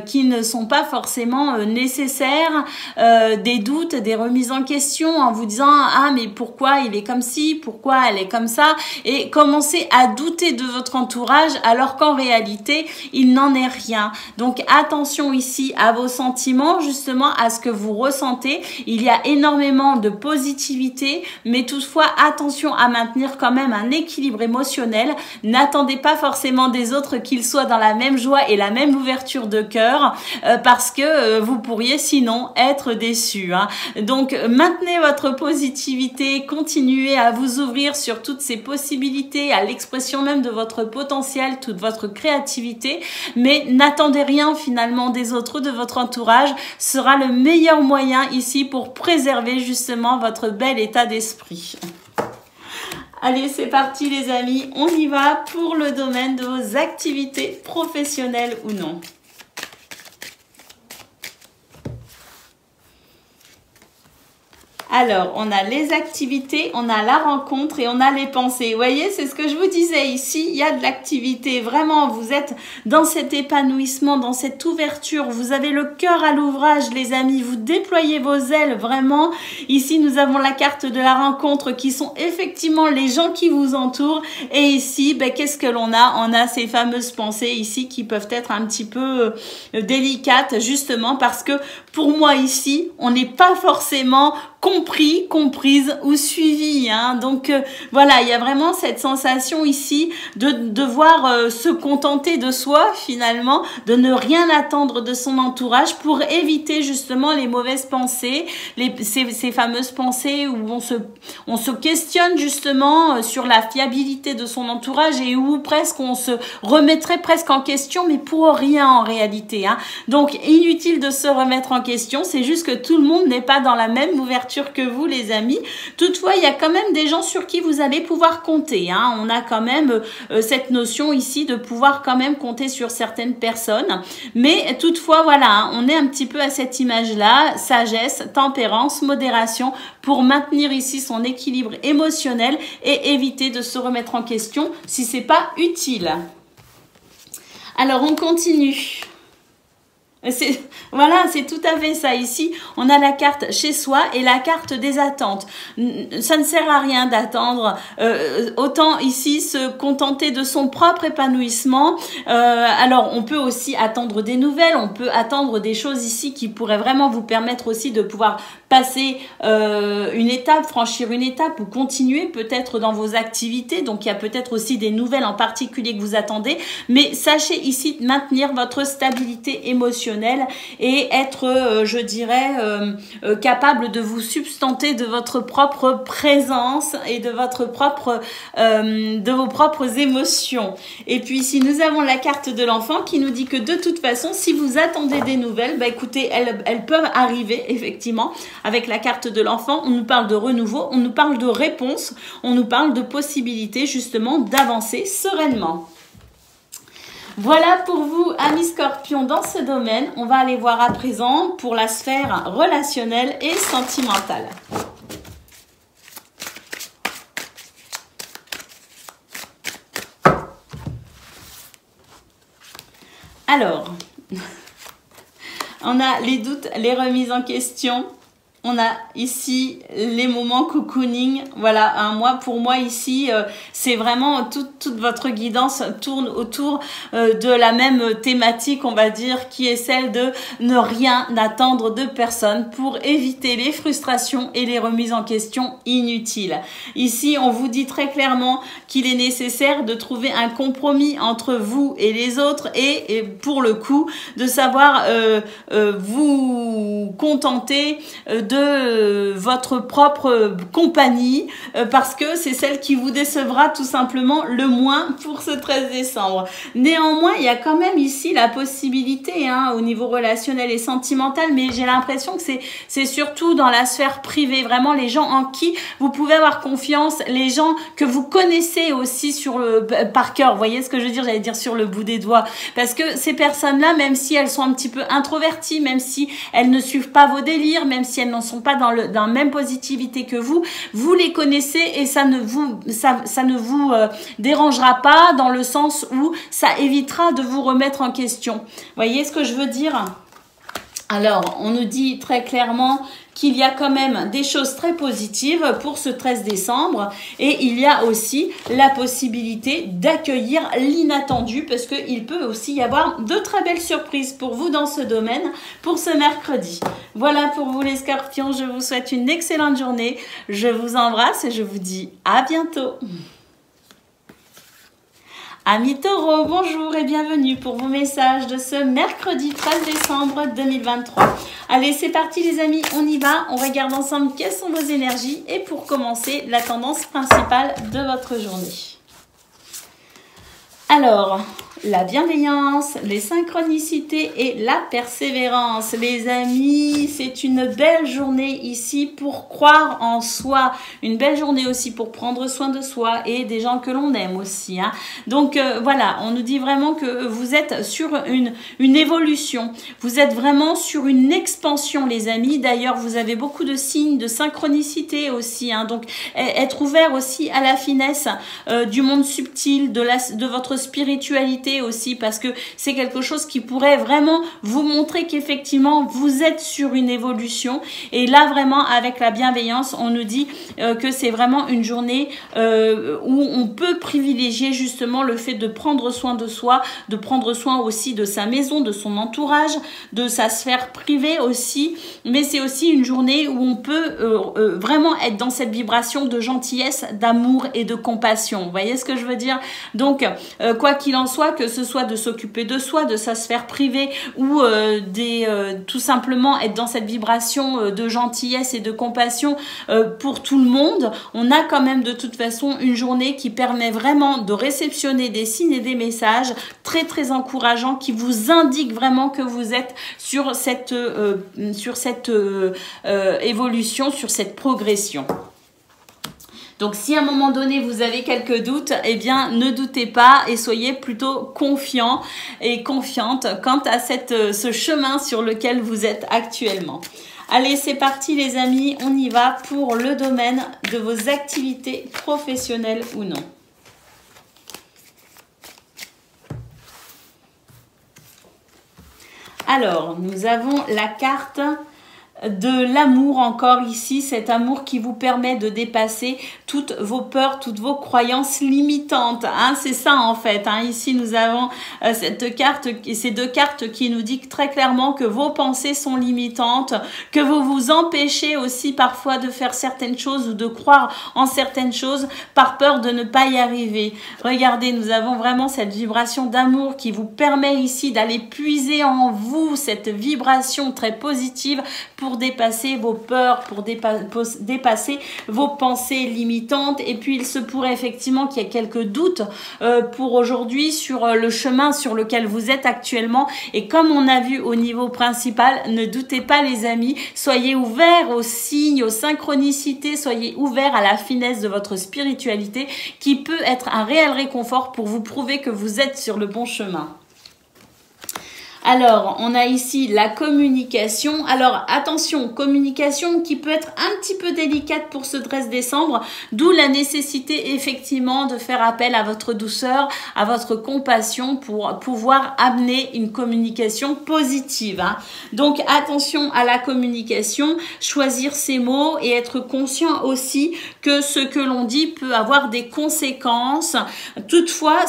qui ne sont pas forcément nécessaires, des doutes, des remises en question en vous disant ah mais pourquoi il est comme ci, pourquoi elle est comme ça, et commencer à douter de votre entourage alors qu'en réalité il n'en est rien. Donc attention ici à vos sentiments, justement à ce que vous ressentez. Il y a énormément de positivité, mais toutefois attention à maintenir quand même un équilibre émotionnel. N'attendez pas forcément des autres qu'ils soient dans la même joie et la même ouverture de cœur, parce que vous pourriez sinon être déçus. Hein. Donc maintenez votre positivité, continuez à vous ouvrir sur toutes ces possibilités, à l'expression même de votre potentiel, toute votre créativité, mais n'attendez rien finalement des autres, de votre entourage, sera le meilleur moyen ici pour préserver justement votre bel état d'esprit. Allez, c'est parti les amis, on y va pour le domaine de vos activités professionnelles ou non. Alors, on a les activités, on a la rencontre et on a les pensées. Vous voyez, c'est ce que je vous disais ici, il y a de l'activité. Vraiment, vous êtes dans cet épanouissement, dans cette ouverture. Vous avez le cœur à l'ouvrage, les amis. Vous déployez vos ailes, vraiment. Ici, nous avons la carte de la rencontre qui sont effectivement les gens qui vous entourent. Et ici, ben, qu'est-ce que l'on a? On a ces fameuses pensées ici qui peuvent être un petit peu délicates, justement parce que pour moi ici, on n'est pas forcément compris, comprise ou suivi. Hein. Donc voilà, il y a vraiment cette sensation ici de devoir se contenter de soi finalement, de ne rien attendre de son entourage pour éviter justement les mauvaises pensées, ces fameuses pensées où on se questionne justement sur la fiabilité de son entourage et où presque on se remettrait presque en question, mais pour rien en réalité. Hein. Donc inutile de se remettre en question, c'est juste que tout le monde n'est pas dans la même ouverture que vous les amis. Toutefois, il y a quand même des gens sur qui vous allez pouvoir compter. Hein. On a quand même cette notion ici de pouvoir quand même compter sur certaines personnes. Mais toutefois, voilà, hein, on est un petit peu à cette image-là. Sagesse, tempérance, modération pour maintenir ici son équilibre émotionnel et éviter de se remettre en question si c'est pas utile. Alors, on continue. Voilà, c'est tout à fait ça. Ici, on a la carte chez soi et la carte des attentes. Ça ne sert à rien d'attendre. Autant ici se contenter de son propre épanouissement. Alors, on peut aussi attendre des nouvelles. On peut attendre des choses ici qui pourraient vraiment vous permettre aussi de pouvoir passer une étape, franchir une étape ou continuer peut-être dans vos activités. Donc, il y a peut-être aussi des nouvelles en particulier que vous attendez. Mais sachez ici maintenir votre stabilité émotionnelle et être, je dirais, capable de vous substanter de votre propre présence et de votre propre, de vos propres émotions. Et puis ici, nous avons la carte de l'enfant qui nous dit que de toute façon, si vous attendez des nouvelles, bah écoutez, elles peuvent arriver effectivement. Avec la carte de l'enfant, on nous parle de renouveau, on nous parle de réponse, on nous parle de possibilité justement d'avancer sereinement. Voilà pour vous, amis Scorpions, dans ce domaine. On va aller voir à présent pour la sphère relationnelle et sentimentale. Alors, on a les doutes, les remises en question. On a ici les moments cocooning. Voilà, pour moi ici, c'est vraiment toute votre guidance tourne autour de la même thématique, on va dire, qui est celle de ne rien attendre de personne pour éviter les frustrations et les remises en question inutiles. Ici, on vous dit très clairement qu'il est nécessaire de trouver un compromis entre vous et les autres et pour le coup, de savoir vous contenter de votre propre compagnie parce que c'est celle qui vous décevra tout simplement le moins pour ce 13 décembre. Néanmoins, il y a quand même ici la possibilité au niveau relationnel et sentimental, mais j'ai l'impression que c'est surtout dans la sphère privée, vraiment les gens en qui vous pouvez avoir confiance, les gens que vous connaissez aussi par cœur, vous voyez ce que je veux dire, j'allais dire sur le bout des doigts, parce que ces personnes-là, même si elles sont un petit peu introverties, même si elles ne suivent pas vos délires, même si elles n'en sont pas dans la même positivité que vous les connaissez et ça ne vous dérangera pas dans le sens où ça évitera de vous remettre en question. Voyez ce que je veux dire? Alors, on nous dit très clairement qu'il y a quand même des choses très positives pour ce 13 décembre et il y a aussi la possibilité d'accueillir l'inattendu parce qu'il peut aussi y avoir de très belles surprises pour vous dans ce domaine pour ce mercredi. Voilà pour vous les Scorpions, je vous souhaite une excellente journée, je vous embrasse et je vous dis à bientôt. Amis Taureaux, bonjour et bienvenue pour vos messages de ce mercredi 13 décembre 2023. Allez, c'est parti les amis, on y va. On regarde ensemble quelles sont vos énergies et pour commencer, la tendance principale de votre journée. Alors, la bienveillance, les synchronicités et la persévérance. Les amis, c'est une belle journée ici pour croire en soi. Une belle journée aussi pour prendre soin de soi et des gens que l'on aime aussi. Donc voilà, on nous dit vraiment que vous êtes sur une évolution. Vous êtes vraiment sur une expansion les amis. D'ailleurs, vous avez beaucoup de signes de synchronicité aussi. Donc être ouvert aussi à la finesse du monde subtil, de votre spiritualité aussi parce que c'est quelque chose qui pourrait vraiment vous montrer qu'effectivement vous êtes sur une évolution et là vraiment avec la bienveillance on nous dit que c'est vraiment une journée où on peut privilégier justement le fait de prendre soin de soi, de prendre soin aussi de sa maison, de son entourage, de sa sphère privée aussi, mais c'est aussi une journée où on peut vraiment être dans cette vibration de gentillesse, d'amour et de compassion. Vous voyez ce que je veux dire? Donc quoi qu'il en soit, que ce soit de s'occuper de soi, de sa sphère privée ou tout simplement être dans cette vibration de gentillesse et de compassion pour tout le monde, on a quand même de toute façon une journée qui permet vraiment de réceptionner des signes et des messages très très encourageants qui vous indiquent vraiment que vous êtes sur cette évolution, sur cette progression. Donc, si à un moment donné, vous avez quelques doutes, eh bien, ne doutez pas et soyez plutôt confiants et confiantes quant à ce chemin sur lequel vous êtes actuellement. Allez, c'est parti les amis, on y va pour le domaine de vos activités professionnelles ou non. Alors, nous avons la carte de l'amour encore ici, cet amour qui vous permet de dépasser toutes vos peurs, toutes vos croyances limitantes. C'est ça en fait. Ici, nous avons cette carte, ces deux cartes qui nous disent très clairement que vos pensées sont limitantes, que vous vous empêchez aussi parfois de faire certaines choses ou de croire en certaines choses par peur de ne pas y arriver. Regardez, nous avons vraiment cette vibration d'amour qui vous permet ici d'aller puiser en vous cette vibration très positive pour dépasser vos peurs, pour dépasser vos pensées limitantes. Et puis, il se pourrait effectivement qu'il y ait quelques doutes pour aujourd'hui sur le chemin sur lequel vous êtes actuellement. Et comme on a vu au niveau principal, ne doutez pas les amis, soyez ouverts aux signes, aux synchronicités, soyez ouverts à la finesse de votre spiritualité qui peut être un réel réconfort pour vous prouver que vous êtes sur le bon chemin. Alors, on a ici la communication. Alors, attention, communication qui peut être un petit peu délicate pour ce 13 décembre, d'où la nécessité effectivement de faire appel à votre douceur, à votre compassion pour pouvoir amener une communication positive. Hein. Donc, attention à la communication, choisir ses mots et être conscient aussi que ce que l'on dit peut avoir des conséquences. Toutefois,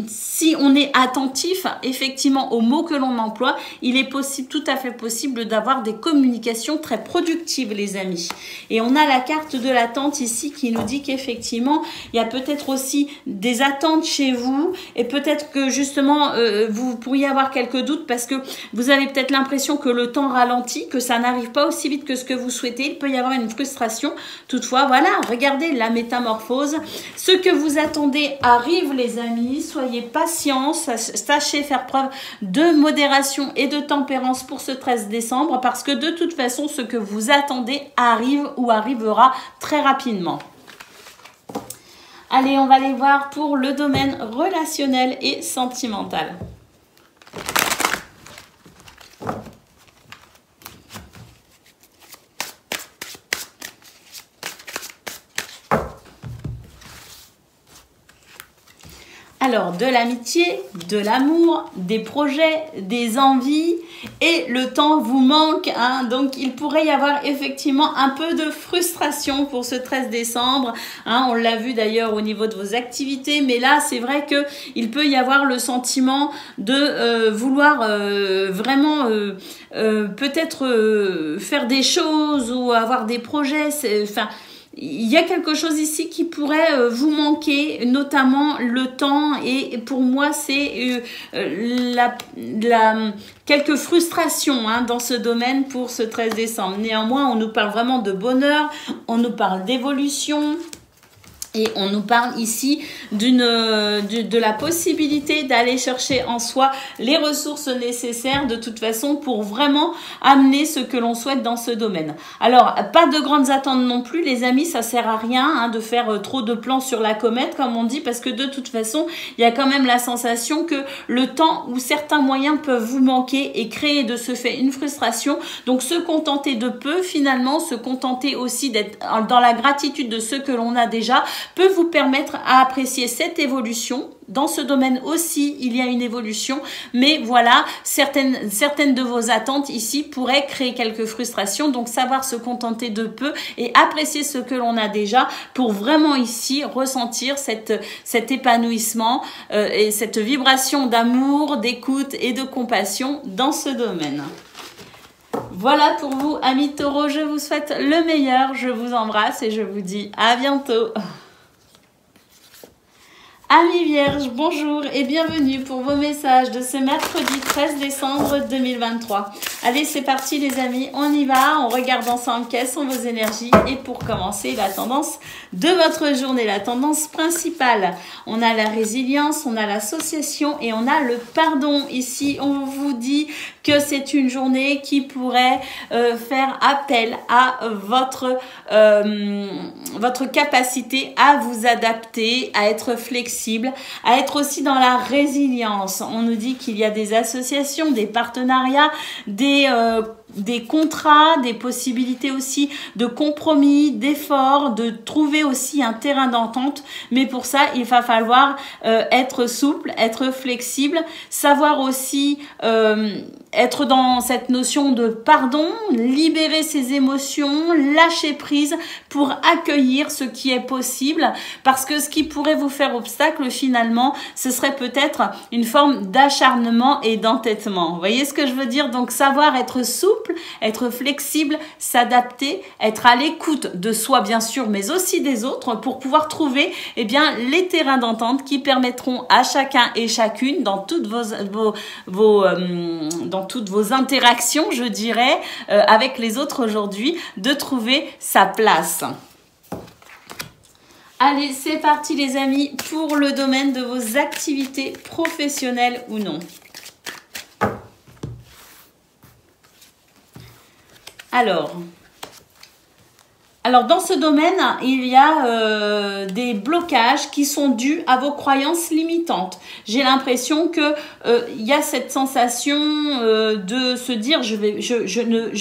si on est attentif effectivement aux mots que l'on emploie, il est possible, tout à fait possible d'avoir des communications très productives, les amis. Et on a la carte de l'attente ici qui nous dit qu'effectivement, il y a peut-être aussi des attentes chez vous et peut-être que justement, vous pourriez avoir quelques doutes parce que vous avez peut-être l'impression que le temps ralentit, que ça n'arrive pas aussi vite que ce que vous souhaitez. Il peut y avoir une frustration. Toutefois, voilà, regardez la métamorphose. Ce que vous attendez arrive, les amis. Soyez patients, sachez faire preuve de modération et de tempérance pour ce 13 décembre parce que de toute façon, ce que vous attendez arrive ou arrivera très rapidement. Allez, on va aller voir pour le domaine relationnel et sentimental. Alors, de l'amitié, de l'amour, des projets, des envies et le temps vous manque. Hein, donc, il pourrait y avoir effectivement un peu de frustration pour ce 13 décembre. Hein, on l'a vu d'ailleurs au niveau de vos activités. Mais là, c'est vrai qu'il peut y avoir le sentiment de vouloir vraiment peut-être faire des choses ou avoir des projets. Enfin, il y a quelque chose ici qui pourrait vous manquer, notamment le temps, et pour moi c'est quelques frustrations hein, dans ce domaine pour ce 13 décembre. Néanmoins, on nous parle vraiment de bonheur, on nous parle d'évolution. Et on nous parle ici de la possibilité d'aller chercher en soi les ressources nécessaires de toute façon pour vraiment amener ce que l'on souhaite dans ce domaine. Alors, pas de grandes attentes non plus, les amis, ça sert à rien hein, de faire trop de plans sur la comète, comme on dit, parce que de toute façon, il y a quand même la sensation que le temps ou certains moyens peuvent vous manquer et créer de ce fait une frustration. Donc, se contenter de peu, finalement, se contenter aussi d'être dans la gratitude de ce que l'on a déjà, peut vous permettre à apprécier cette évolution. Dans ce domaine aussi, il y a une évolution, mais voilà, certaines de vos attentes ici pourraient créer quelques frustrations, donc savoir se contenter de peu et apprécier ce que l'on a déjà pour vraiment ici ressentir cet épanouissement et cette vibration d'amour, d'écoute et de compassion dans ce domaine. Voilà pour vous, amis taureaux, je vous souhaite le meilleur, je vous embrasse et je vous dis à bientôt. Amis vierges, bonjour et bienvenue pour vos messages de ce mercredi 13 décembre 2023. Allez, c'est parti les amis, on y va, on regarde ensemble quelles sont vos énergies et pour commencer la tendance de votre journée, la tendance principale. On a la résilience, on a l'association et on a le pardon. Ici, on vous dit que c'est une journée qui pourrait faire appel à votre capacité à vous adapter, à être flexible, à être aussi dans la résilience. On nous dit qu'il y a des associations, des partenariats, des contrats, des possibilités aussi de compromis, d'efforts, de trouver aussi un terrain d'entente. Mais pour ça, il va falloir être souple, être flexible, savoir aussi être dans cette notion de pardon, libérer ses émotions, lâcher prise pour accueillir ce qui est possible. Parce que ce qui pourrait vous faire obstacle finalement, ce serait peut-être une forme d'acharnement et d'entêtement. Vous voyez ce que je veux dire? Donc savoir être souple, être flexible, s'adapter, être à l'écoute de soi bien sûr, mais aussi des autres pour pouvoir trouver les terrains d'entente qui permettront à chacun et chacune dans toutes toutes vos interactions, je dirais, avec les autres aujourd'hui, de trouver sa place. Allez, c'est parti les amis pour le domaine de vos activités professionnelles ou non. Alors, Alors, dans ce domaine, il y a des blocages qui sont dus à vos croyances limitantes. J'ai l'impression que il y a cette sensation de se dire je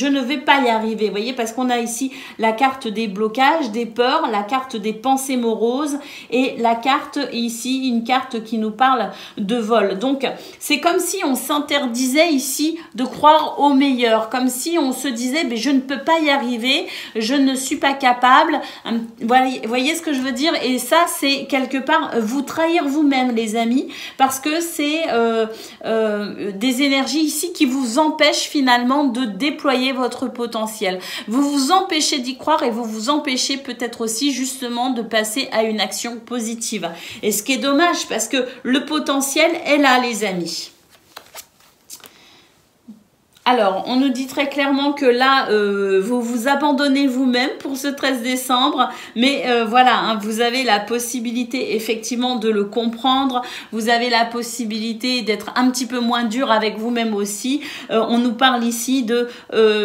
ne vais pas y arriver. Vous voyez, parce qu'on a ici la carte des blocages, des peurs, la carte des pensées moroses et la carte ici, une carte qui nous parle de vol. Donc, c'est comme si on s'interdisait ici de croire au meilleur, comme si on se disait je ne peux pas y arriver, je ne suis pas capable. Voyez ce que je veux dire? Et ça, c'est quelque part vous trahir vous-même, les amis, parce que c'est des énergies ici qui vous empêchent finalement de déployer votre potentiel. Vous vous empêchez d'y croire et vous vous empêchez peut-être aussi justement de passer à une action positive. Et ce qui est dommage, parce que le potentiel est là, les amis. Alors, on nous dit très clairement que là, vous vous abandonnez vous-même pour ce 13 décembre. Mais voilà, hein, vous avez la possibilité effectivement de le comprendre. Vous avez la possibilité d'être un petit peu moins dur avec vous-même aussi. On nous parle ici de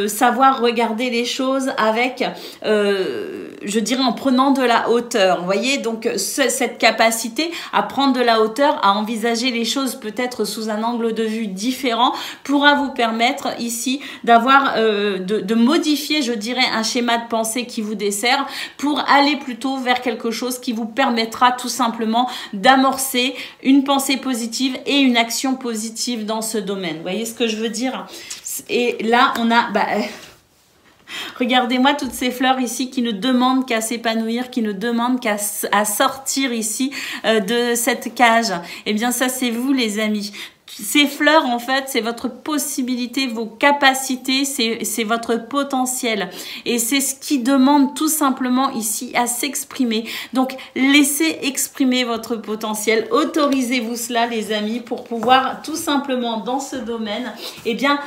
savoir regarder les choses avec, je dirais, en prenant de la hauteur. Vous voyez, donc cette capacité à prendre de la hauteur, à envisager les choses peut-être sous un angle de vue différent pourra vous permettre ici d'avoir de modifier, je dirais, un schéma de pensée qui vous dessert pour aller plutôt vers quelque chose qui vous permettra tout simplement d'amorcer une pensée positive et une action positive dans ce domaine. Vous voyez ce que je veux dire? Et là, on a... regardez-moi toutes ces fleurs ici qui ne demandent qu'à s'épanouir, qui ne demandent qu'à sortir ici de cette cage. Eh bien, ça, c'est vous, les amis. Ces fleurs, en fait, c'est votre possibilité, vos capacités, c'est votre potentiel. Et c'est ce qui demande tout simplement ici à s'exprimer. Donc, laissez exprimer votre potentiel. Autorisez-vous cela, les amis, pour pouvoir tout simplement, dans ce domaine, eh bien,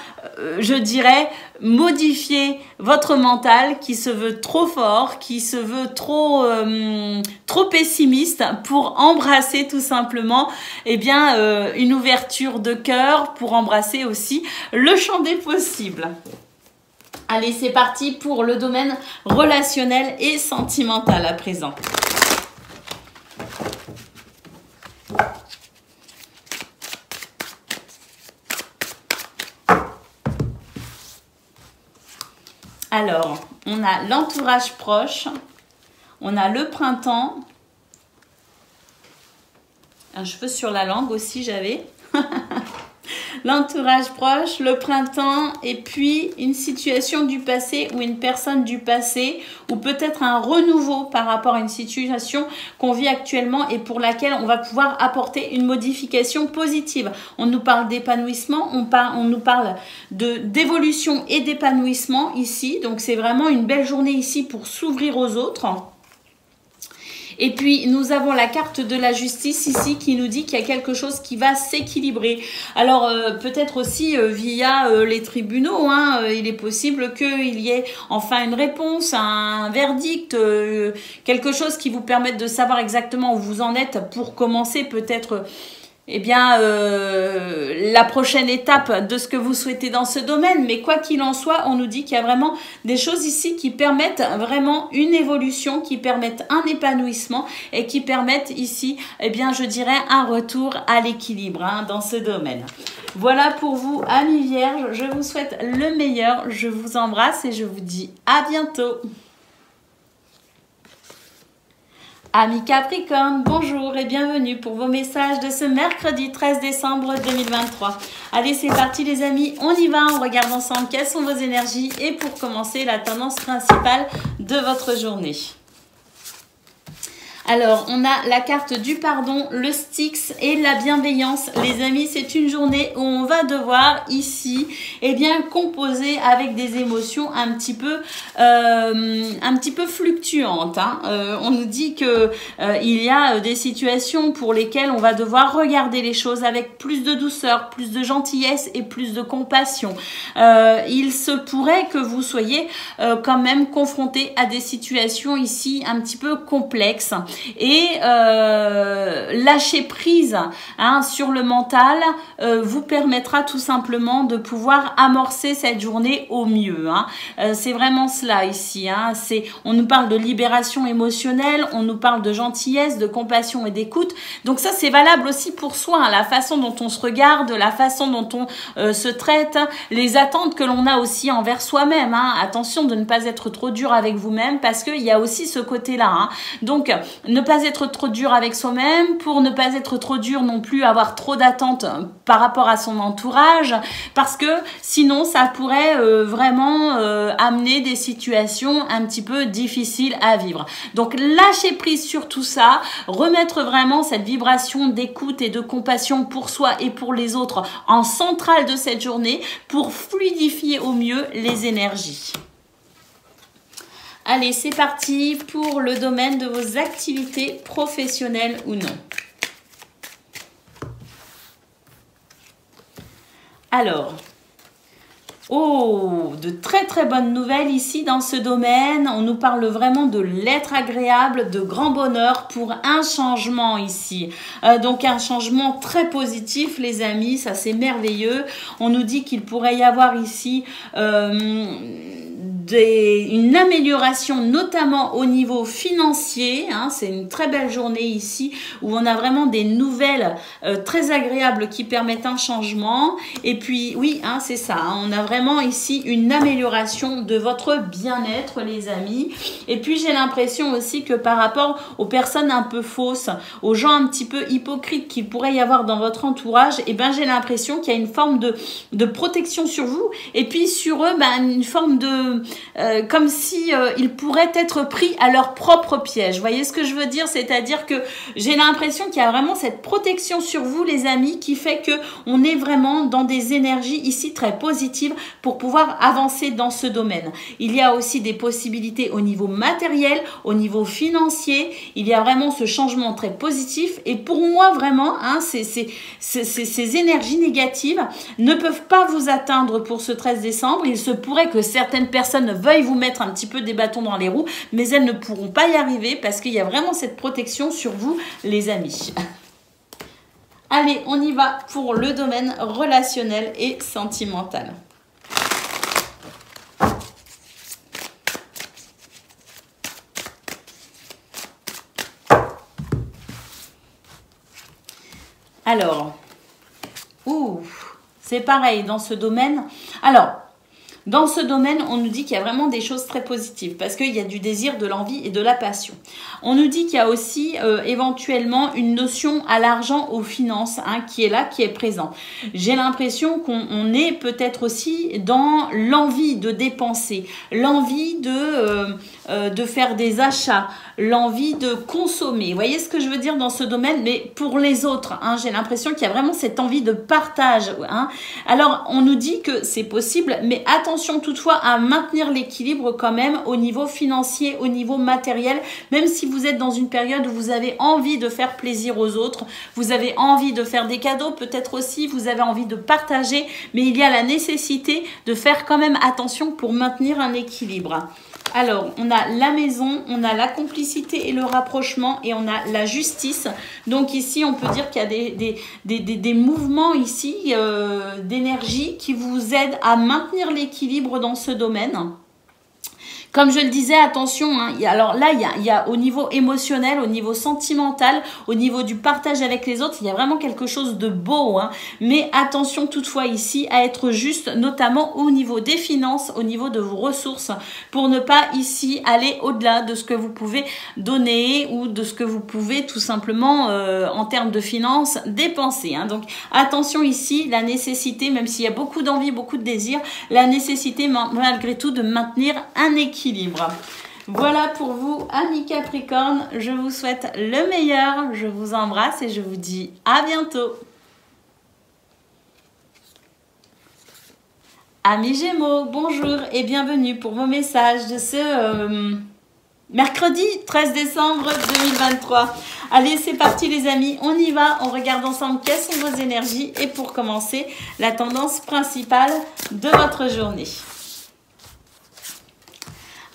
je dirais, modifier votre mental qui se veut trop fort, qui se veut trop pessimiste pour embrasser tout simplement, eh bien, une ouverture de cœur pour embrasser aussi le champ des possibles. Allez, c'est parti pour le domaine relationnel et sentimental à présent. Alors, on a l'entourage proche, on a le printemps, un cheveu sur la langue aussi j'avais, l'entourage proche, le printemps et puis une situation du passé ou une personne du passé ou peut-être un renouveau par rapport à une situation qu'on vit actuellement et pour laquelle on va pouvoir apporter une modification positive. On nous parle d'épanouissement, on nous parle d'évolution et d'épanouissement ici. Donc c'est vraiment une belle journée ici pour s'ouvrir aux autres. Et puis, nous avons la carte de la justice ici qui nous dit qu'il y a quelque chose qui va s'équilibrer. Alors, peut-être aussi via les tribunaux, hein, il est possible qu'il y ait enfin une réponse, un verdict, quelque chose qui vous permette de savoir exactement où vous en êtes pour commencer peut-être... eh bien, la prochaine étape de ce que vous souhaitez dans ce domaine. Mais quoi qu'il en soit, on nous dit qu'il y a vraiment des choses ici qui permettent vraiment une évolution, qui permettent un épanouissement et qui permettent ici, eh bien, je dirais, un retour à l'équilibre hein, dans ce domaine. Voilà pour vous, amis vierges. Je vous souhaite le meilleur. Je vous embrasse et je vous dis à bientôt. Amis Capricorne, bonjour et bienvenue pour vos messages de ce mercredi 13 décembre 2023. Allez, c'est parti les amis, on y va, on regarde ensemble quelles sont vos énergies et pour commencer, la tendance principale de votre journée. Alors, on a la carte du pardon, le Styx et la bienveillance. Les amis, c'est une journée où on va devoir ici, eh bien, composer avec des émotions un petit peu fluctuantes. Hein. On nous dit que il y a des situations pour lesquelles on va devoir regarder les choses avec plus de douceur, plus de gentillesse et plus de compassion. Il se pourrait que vous soyez quand même confronté à des situations ici un petit peu complexes. et lâcher prise sur le mental vous permettra tout simplement de pouvoir amorcer cette journée au mieux. C'est vraiment cela ici. On nous parle de libération émotionnelle, on nous parle de gentillesse, de compassion et d'écoute. Donc ça, c'est valable aussi pour soi, la façon dont on se regarde, la façon dont on se traite, les attentes que l'on a aussi envers soi-même. Attention de ne pas être trop dur avec vous-même parce qu'il y a aussi ce côté-là. Donc, ne pas être trop dur avec soi-même pour ne pas être trop dur non plus, avoir trop d'attentes par rapport à son entourage parce que sinon, ça pourrait vraiment amener des situations un petit peu difficiles à vivre. Donc, lâcher prise sur tout ça, remettre vraiment cette vibration d'écoute et de compassion pour soi et pour les autres en centrale de cette journée pour fluidifier au mieux les énergies. Allez, c'est parti pour le domaine de vos activités professionnelles ou non. Alors, de très très bonnes nouvelles ici dans ce domaine. On nous parle vraiment de l'être agréable, de grand bonheur pour un changement ici. Donc un changement très positif les amis, ça c'est merveilleux. On nous dit qu'il pourrait y avoir ici une amélioration notamment au niveau financier. C'est une très belle journée ici où on a vraiment des nouvelles très agréables qui permettent un changement. Et puis oui, c'est ça, on a vraiment ici une amélioration de votre bien-être les amis. Et puis j'ai l'impression aussi que par rapport aux personnes un peu fausses, aux gens un petit peu hypocrites qu'il pourrait y avoir dans votre entourage, j'ai l'impression qu'il y a une forme de protection sur vous et puis sur eux une forme de comme si ils pourraient être pris à leur propre piège. Vous voyez ce que je veux dire? C'est-à-dire que j'ai l'impression qu'il y a vraiment cette protection sur vous, les amis, qui fait que on est vraiment dans des énergies ici très positives pour pouvoir avancer dans ce domaine. Il y a aussi des possibilités au niveau matériel, au niveau financier. Il y a vraiment ce changement très positif. Et pour moi, vraiment, ces énergies négatives ne peuvent pas vous atteindre pour ce 13 décembre. Il se pourrait que certaines personnes veuillent vous mettre un petit peu des bâtons dans les roues, mais elles ne pourront pas y arriver parce qu'il y a vraiment cette protection sur vous, les amis. Allez, on y va pour le domaine relationnel et sentimental. Alors, c'est pareil dans ce domaine. Alors, dans ce domaine, on nous dit qu'il y a vraiment des choses très positives parce qu'il y a du désir, de l'envie et de la passion. On nous dit qu'il y a aussi éventuellement une notion à l'argent, aux finances qui est là, qui est présent. J'ai l'impression qu'on est peut-être aussi dans l'envie de dépenser, l'envie de faire des achats, l'envie de consommer. Vous voyez ce que je veux dire dans ce domaine? Mais pour les autres, j'ai l'impression qu'il y a vraiment cette envie de partage. Alors, on nous dit que c'est possible, mais attention toutefois à maintenir l'équilibre quand même au niveau financier, au niveau matériel, même si vous êtes dans une période où vous avez envie de faire plaisir aux autres, vous avez envie de faire des cadeaux, peut-être aussi vous avez envie de partager, mais il y a la nécessité de faire quand même attention pour maintenir un équilibre. Alors, on a la maison, on a la complicité et le rapprochement et on a la justice. Donc ici, on peut dire qu'il y a des mouvements ici d'énergie qui vous aident à maintenir l'équilibre dans ce domaine. Comme je le disais, attention, alors là, il y a au niveau émotionnel, au niveau sentimental, au niveau du partage avec les autres, il y a vraiment quelque chose de beau. Mais attention toutefois ici à être juste, notamment au niveau des finances, au niveau de vos ressources, pour ne pas ici aller au-delà de ce que vous pouvez donner ou de ce que vous pouvez tout simplement, en termes de finances, dépenser. Donc attention ici, la nécessité, même s'il y a beaucoup d'envie, beaucoup de désir, la nécessité malgré tout de maintenir un équilibre. Voilà pour vous, amis Capricorne. Je vous souhaite le meilleur. Je vous embrasse et je vous dis à bientôt. Amis Gémeaux, bonjour et bienvenue pour vos messages de ce mercredi 13 décembre 2023. Allez, c'est parti les amis, on y va. On regarde ensemble quelles sont vos énergies et pour commencer, la tendance principale de votre journée.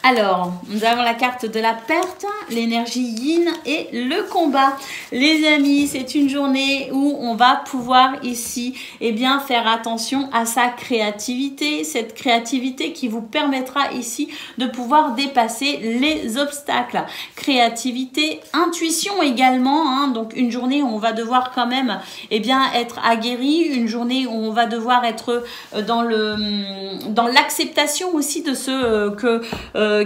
Alors, nous avons la carte de la perte, l'énergie yin et le combat. Les amis, c'est une journée où on va pouvoir ici, eh bien, faire attention à sa créativité. Cette créativité qui vous permettra ici de pouvoir dépasser les obstacles. Créativité, intuition également, hein. Donc, une journée où on va devoir quand même, eh bien, être aguerri. Une journée où on va devoir être dans l'acceptation aussi de ce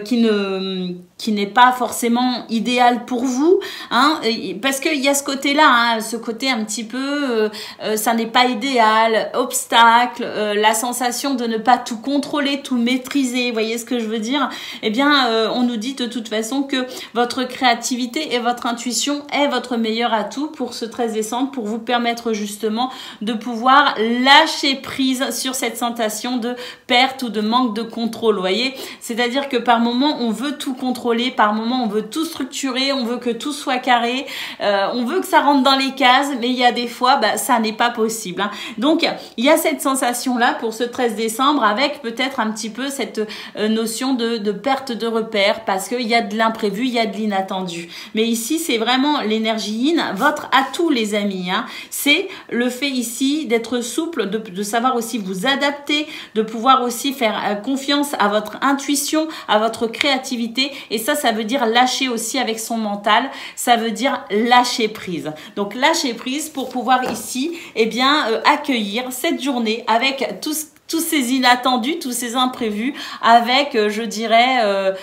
qui n'est pas forcément idéal pour vous, hein, parce qu'il y a ce côté-là, hein, ce côté un petit peu, ça n'est pas idéal, obstacle, la sensation de ne pas tout contrôler, tout maîtriser, vous voyez ce que je veux dire? Eh bien, on nous dit de toute façon que votre créativité et votre intuition est votre meilleur atout pour ce 13 décembre, pour vous permettre justement de pouvoir lâcher prise sur cette sensation de perte ou de manque de contrôle, vous voyez? C'est-à-dire que par moment, on veut tout contrôler, par moment, on veut tout structurer, on veut que tout soit carré, on veut que ça rentre dans les cases, mais il y a des fois, ça n'est pas possible, hein. Donc, il y a cette sensation-là pour ce 13 décembre avec peut-être un petit peu cette notion de perte de repère parce qu'il y a de l'imprévu, il y a de l'inattendu. Mais ici, c'est vraiment l'énergie yin, votre atout, les amis, hein. C'est le fait ici d'être souple, de savoir aussi vous adapter, de pouvoir aussi faire confiance à votre intuition, à votre créativité. Et ça veut dire lâcher aussi avec son mental. Ça veut dire lâcher prise. Donc, lâcher prise pour pouvoir ici, eh bien, accueillir cette journée avec tous ces inattendus, tous ces imprévus, avec, je dirais,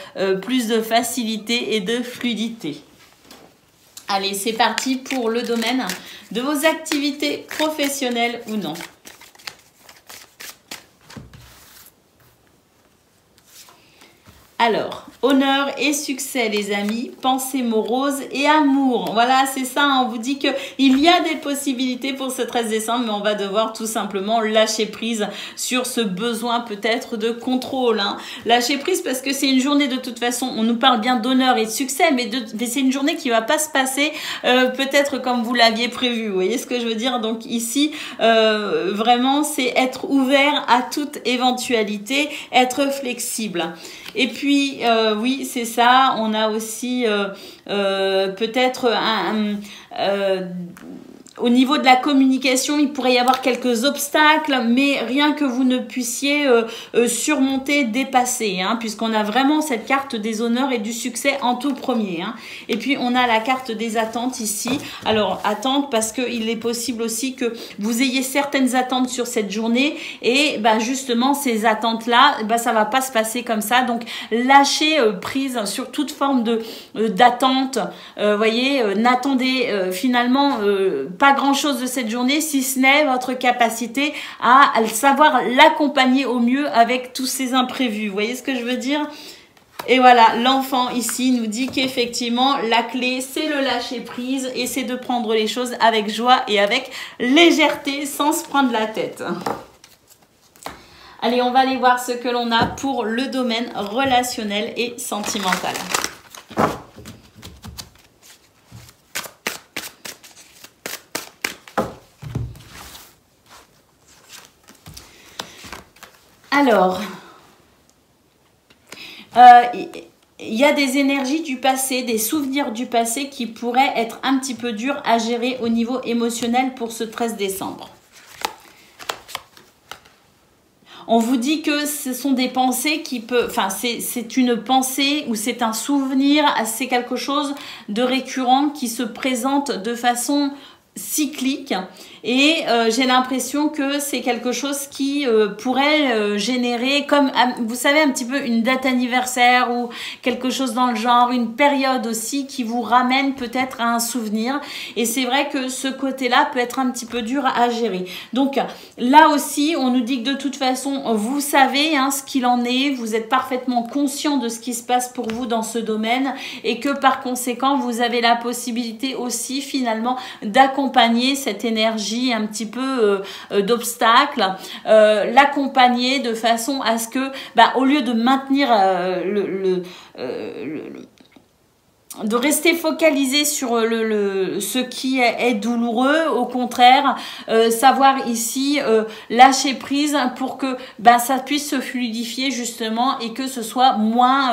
plus de facilité et de fluidité. Allez, c'est parti pour le domaine de vos activités professionnelles ou non. Alors, honneur et succès, les amis, pensée morose et amour. Voilà, c'est ça, hein, on vous dit qu'il y a des possibilités pour ce 13 décembre, mais on va devoir tout simplement lâcher prise sur ce besoin peut-être de contrôle, hein. Lâcher prise parce que c'est une journée de toute façon, on nous parle bien d'honneur et de succès, mais c'est une journée qui va pas se passer peut-être comme vous l'aviez prévu. Vous voyez ce que je veux dire? Donc ici, vraiment, c'est être ouvert à toute éventualité, être flexible. Et puis, oui, c'est ça, on a aussi peut-être au niveau de la communication, il pourrait y avoir quelques obstacles, mais rien que vous ne puissiez surmonter, dépasser, hein, puisqu'on a vraiment cette carte des honneurs et du succès en tout premier, hein. Et puis, on a la carte des attentes ici. Alors, attentes parce qu'il est possible aussi que vous ayez certaines attentes sur cette journée et justement, ces attentes-là, ça va pas se passer comme ça. Donc, lâchez prise sur toute forme d'attente. Voyez, n'attendez finalement pas grand-chose de cette journée, si ce n'est votre capacité à savoir l'accompagner au mieux avec tous ces imprévus. Vous voyez ce que je veux dire? Et voilà, l'enfant ici nous dit qu'effectivement, la clé, c'est le lâcher prise et c'est de prendre les choses avec joie et avec légèreté sans se prendre la tête. Allez, on va aller voir ce que l'on a pour le domaine relationnel et sentimental. Alors, il y a des énergies du passé, des souvenirs du passé qui pourraient être un petit peu durs à gérer au niveau émotionnel pour ce 13 décembre. On vous dit que ce sont des pensées qui peuvent... Enfin, c'est une pensée ou c'est un souvenir, c'est quelque chose de récurrent qui se présente de façon cyclique et j'ai l'impression que c'est quelque chose qui pourrait générer comme vous savez un petit peu une date anniversaire ou quelque chose dans le genre, une période aussi qui vous ramène peut-être à un souvenir et c'est vrai que ce côté-là peut être un petit peu dur à gérer. Donc là aussi on nous dit que de toute façon vous savez ce qu'il en est, vous êtes parfaitement conscient de ce qui se passe pour vous dans ce domaine et que par conséquent vous avez la possibilité aussi finalement d'accompagner cette énergie un petit peu d'obstacle, l'accompagner de façon à ce que, au lieu de maintenir de rester focalisé sur ce qui est douloureux. Au contraire, savoir ici lâcher prise pour que ça puisse se fluidifier justement et que ce soit moins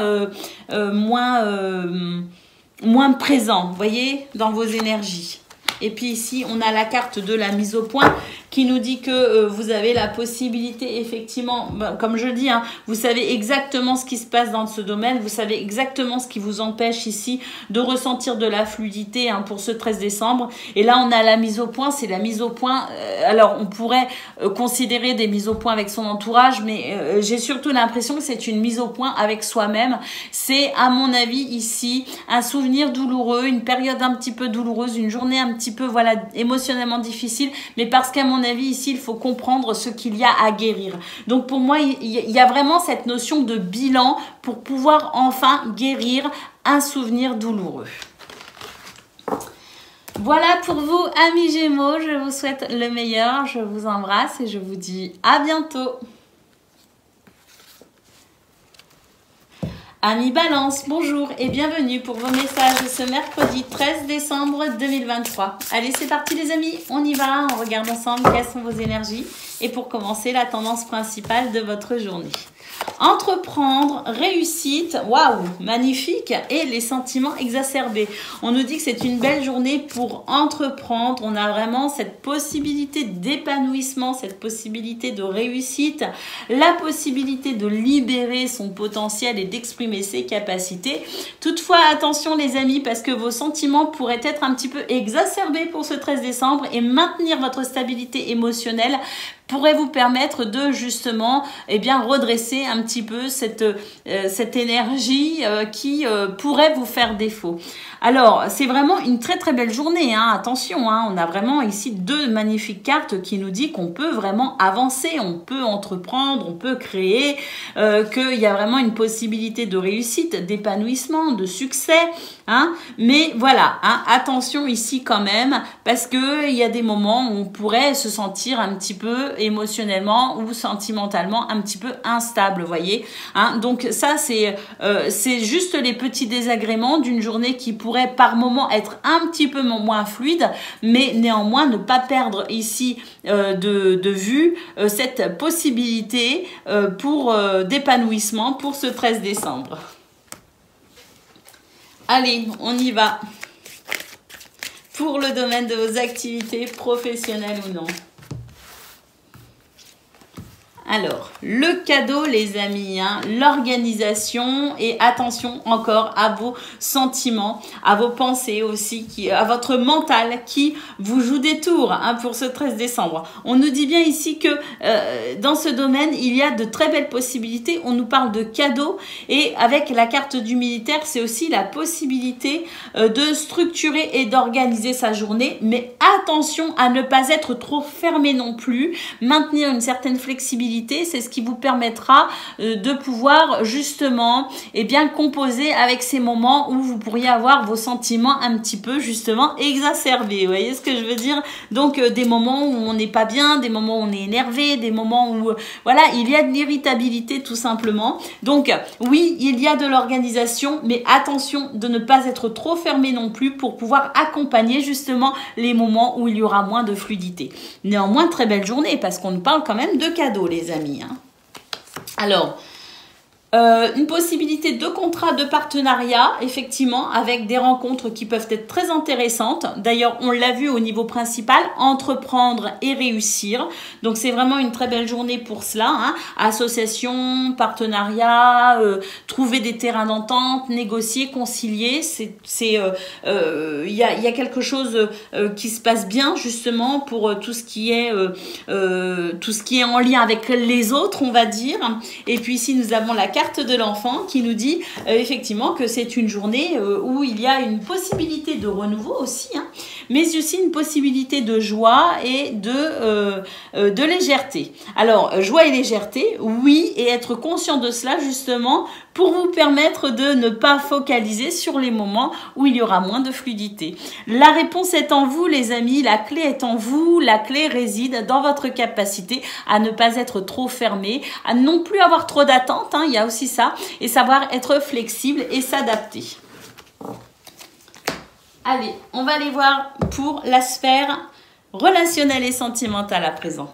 présent, vous voyez, dans vos énergies. Et puis ici, on a la carte de la mise au point qui nous dit que vous avez la possibilité, effectivement, comme je le dis, hein, vous savez exactement ce qui se passe dans ce domaine, vous savez exactement ce qui vous empêche ici de ressentir de la fluidité hein, pour ce 13 décembre. Et là, on a la mise au point, c'est la mise au point. Alors, on pourrait considérer des mises au point avec son entourage, mais j'ai surtout l'impression que c'est une mise au point avec soi-même. C'est, à mon avis, ici, un souvenir douloureux, une période un petit peu douloureuse, une journée un petit peu, voilà, émotionnellement difficile, mais parce qu'à mon avis, ici, il faut comprendre ce qu'il y a à guérir. Donc, pour moi, il y a vraiment cette notion de bilan pour pouvoir enfin guérir un souvenir douloureux. Voilà pour vous, amis Gémeaux. Je vous souhaite le meilleur. Je vous embrasse et je vous dis à bientôt. Amis Balance, bonjour et bienvenue pour vos messages de ce mercredi 13 décembre 2023. Allez, c'est parti les amis, on y va, on regarde ensemble quelles sont vos énergies et pour commencer, la tendance principale de votre journée. Entreprendre, réussite, waouh, magnifique, et les sentiments exacerbés. On nous dit que c'est une belle journée pour entreprendre. On a vraiment cette possibilité d'épanouissement, cette possibilité de réussite, la possibilité de libérer son potentiel et d'exprimer ses capacités. Toutefois, attention les amis, parce que vos sentiments pourraient être un petit peu exacerbés pour ce 13 décembre et maintenir votre stabilité émotionnelle pourrait vous permettre de justement redresser un petit peu cette énergie qui pourrait vous faire défaut. Alors, c'est vraiment une très très belle journée, hein. Attention, hein, on a vraiment ici deux magnifiques cartes qui nous disent qu'on peut vraiment avancer, on peut entreprendre, on peut créer, qu'il y a vraiment une possibilité de réussite, d'épanouissement, de succès, hein. Mais voilà, hein, attention ici quand même, parce que il y a des moments où on pourrait se sentir un petit peu émotionnellement ou sentimentalement un petit peu instable, vous voyez, hein. Donc ça, c'est juste les petits désagréments d'une journée qui pourrait par moment être un petit peu moins fluide, mais néanmoins ne pas perdre ici de vue cette possibilité d'épanouissement pour ce 13 décembre. Allez, on y va pour le domaine de vos activités professionnelles ou non. Alors, le cadeau, les amis, hein, l'organisation et attention encore à vos sentiments, à vos pensées aussi, à votre mental qui vous joue des tours hein, pour ce 13 décembre. On nous dit bien ici que dans ce domaine, il y a de très belles possibilités. On nous parle de cadeaux et avec la carte du militaire, c'est aussi la possibilité de structurer et d'organiser sa journée. Mais attention à ne pas être trop fermé non plus, maintenir une certaine flexibilité. C'est ce qui vous permettra de pouvoir justement composer avec ces moments où vous pourriez avoir vos sentiments un petit peu justement exacerbés. Vous voyez ce que je veux dire? Donc des moments où on n'est pas bien, des moments où on est énervé, des moments où voilà, il y a de l'irritabilité tout simplement. Donc oui, il y a de l'organisation, mais attention de ne pas être trop fermé non plus pour pouvoir accompagner justement les moments où il y aura moins de fluidité. Néanmoins, très belle journée parce qu'on nous parle quand même de cadeaux les amis. Hein. Alors, une possibilité de contrat de partenariat, effectivement, avec des rencontres qui peuvent être très intéressantes. D'ailleurs, on l'a vu au niveau principal, entreprendre et réussir. Donc, c'est vraiment une très belle journée pour cela. Hein. Association, partenariat, trouver des terrains d'entente, négocier, concilier. Il y a quelque chose qui se passe bien, justement, pour tout ce qui est en lien avec les autres, on va dire. Et puis ici, nous avons la carte de l'enfant qui nous dit effectivement que c'est une journée où il y a une possibilité de renouveau aussi, hein, mais aussi une possibilité de joie et de légèreté. Alors, joie et légèreté, oui, et être conscient de cela justement pour vous permettre de ne pas focaliser sur les moments où il y aura moins de fluidité. La réponse est en vous, les amis, la clé est en vous, la clé réside dans votre capacité à ne pas être trop fermé, à non plus avoir trop d'attentes, hein, il y a aussi ça, et savoir être flexible et s'adapter. Allez, on va aller voir pour la sphère relationnelle et sentimentale à présent.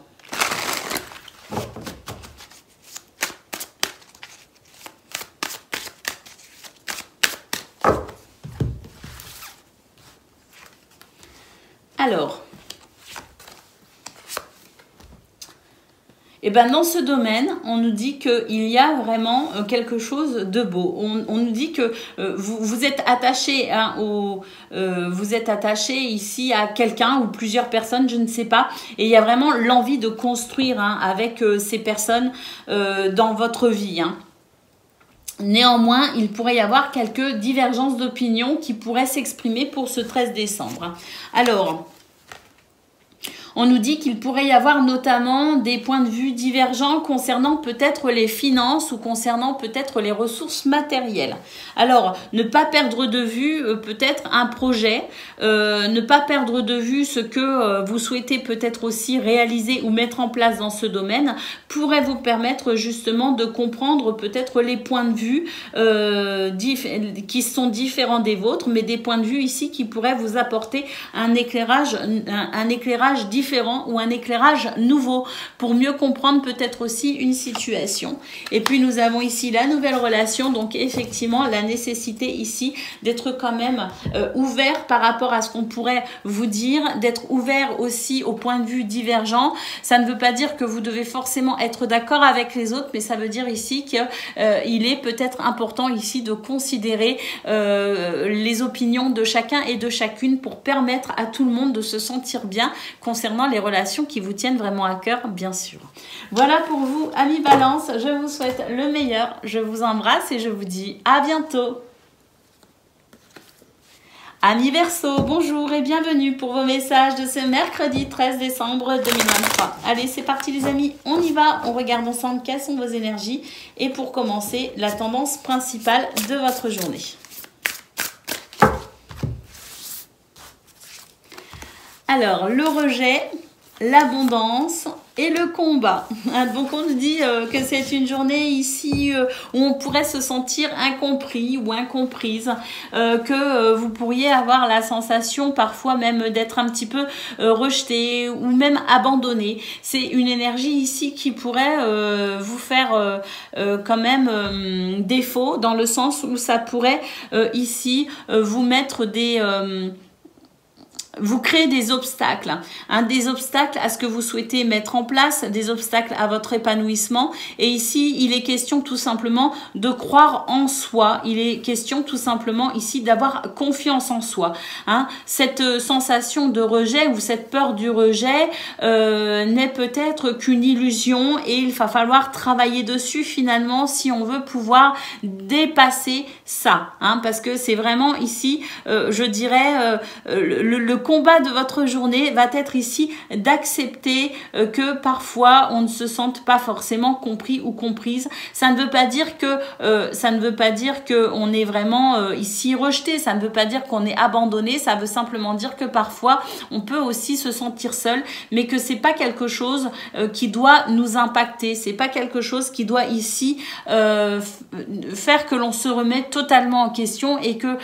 Alors, et ben dans ce domaine, on nous dit qu'il y a vraiment quelque chose de beau. On nous dit que vous êtes attaché vous êtes attaché ici à quelqu'un ou plusieurs personnes, je ne sais pas. Et il y a vraiment l'envie de construire avec ces personnes dans votre vie. Néanmoins, il pourrait y avoir quelques divergences d'opinion qui pourraient s'exprimer pour ce 13 décembre. Alors, on nous dit qu'il pourrait y avoir notamment des points de vue divergents concernant peut-être les finances ou concernant peut-être les ressources matérielles. Alors, ne pas perdre de vue peut-être un projet, ne pas perdre de vue ce que vous souhaitez peut-être aussi réaliser ou mettre en place dans ce domaine pourrait vous permettre justement de comprendre peut-être les points de vue qui sont différents des vôtres, mais des points de vue ici qui pourraient vous apporter un éclairage différent ou un éclairage nouveau pour mieux comprendre peut-être aussi une situation. Et puis nous avons ici la nouvelle relation, donc effectivement la nécessité ici d'être quand même ouvert par rapport à ce qu'on pourrait vous dire, d'être ouvert aussi aux points de vue divergents. Ça ne veut pas dire que vous devez forcément être d'accord avec les autres, mais ça veut dire ici qu'il est peut-être important ici de considérer les opinions de chacun et de chacune pour permettre à tout le monde de se sentir bien concernant les relations qui vous tiennent vraiment à cœur, bien sûr. Voilà pour vous, amis Balance. Je vous souhaite le meilleur. Je vous embrasse et je vous dis à bientôt. Amis Verseau, bonjour et bienvenue pour vos messages de ce mercredi 13 décembre 2023. Allez, c'est parti les amis, on y va. On regarde ensemble quelles sont vos énergies et pour commencer, la tendance principale de votre journée. Alors, le rejet, l'abondance et le combat. Donc, on nous dit que c'est une journée ici où on pourrait se sentir incompris ou incomprise, que vous pourriez avoir la sensation parfois même d'être un petit peu rejeté ou même abandonné. C'est une énergie ici qui pourrait vous faire quand même défaut dans le sens où ça pourrait ici vous mettre vous créez des obstacles, des obstacles à ce que vous souhaitez mettre en place, des obstacles à votre épanouissement. Et ici, il est question tout simplement de croire en soi. Il est question tout simplement ici d'avoir confiance en soi. Cette sensation de rejet ou cette peur du rejet n'est peut-être qu'une illusion et il va falloir travailler dessus finalement si on veut pouvoir dépasser ça. Parce que c'est vraiment ici, je dirais, le combat de votre journée va être ici d'accepter que parfois on ne se sente pas forcément compris ou comprise. Ça ne veut pas dire que on est vraiment ici rejeté, ça ne veut pas dire qu'on est abandonné, ça veut simplement dire que parfois on peut aussi se sentir seul, mais que c'est pas quelque chose qui doit nous impacter, c'est pas quelque chose qui doit ici faire que l'on se remet totalement en question et que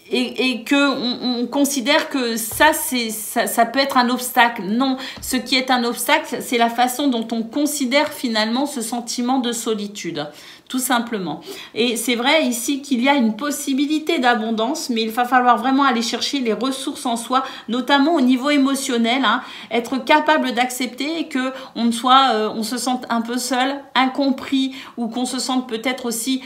et que on considère que ça peut être un obstacle. Non, ce qui est un obstacle, c'est la façon dont on considère finalement ce sentiment de solitude, tout simplement. Et c'est vrai ici qu'il y a une possibilité d'abondance, mais il va falloir vraiment aller chercher les ressources en soi, notamment au niveau émotionnel, être capable d'accepter que on se sente un peu seul, incompris, ou qu'on se sente peut-être aussi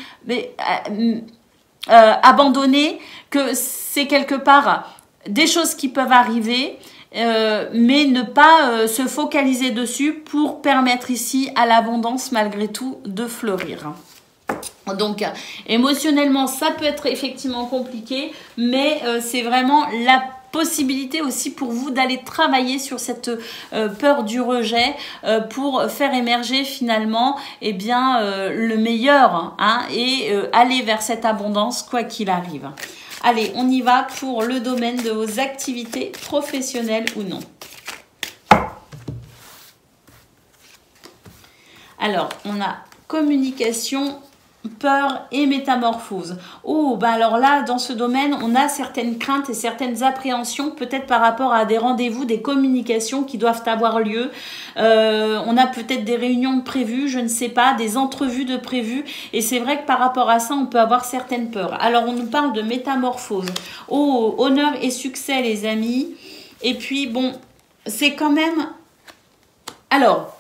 abandonné, que c'est quelque part des choses qui peuvent arriver, mais ne pas se focaliser dessus pour permettre ici à l'abondance malgré tout de fleurir. Donc émotionnellement ça peut être effectivement compliqué, mais c'est vraiment la possibilité aussi pour vous d'aller travailler sur cette peur du rejet pour faire émerger finalement le meilleur et aller vers cette abondance quoi qu'il arrive. Allez, on y va pour le domaine de vos activités professionnelles ou non. Alors, on a communication peur et métamorphose. Oh, bah alors là, dans ce domaine, on a certaines craintes et certaines appréhensions, peut-être par rapport à des rendez-vous, des communications qui doivent avoir lieu. On a peut-être des réunions prévues, je ne sais pas, des entrevues de prévues. Et c'est vrai que par rapport à ça, on peut avoir certaines peurs. Alors, on nous parle de métamorphose. Oh, honneur et succès, les amis. Et puis, bon, c'est quand même... Alors...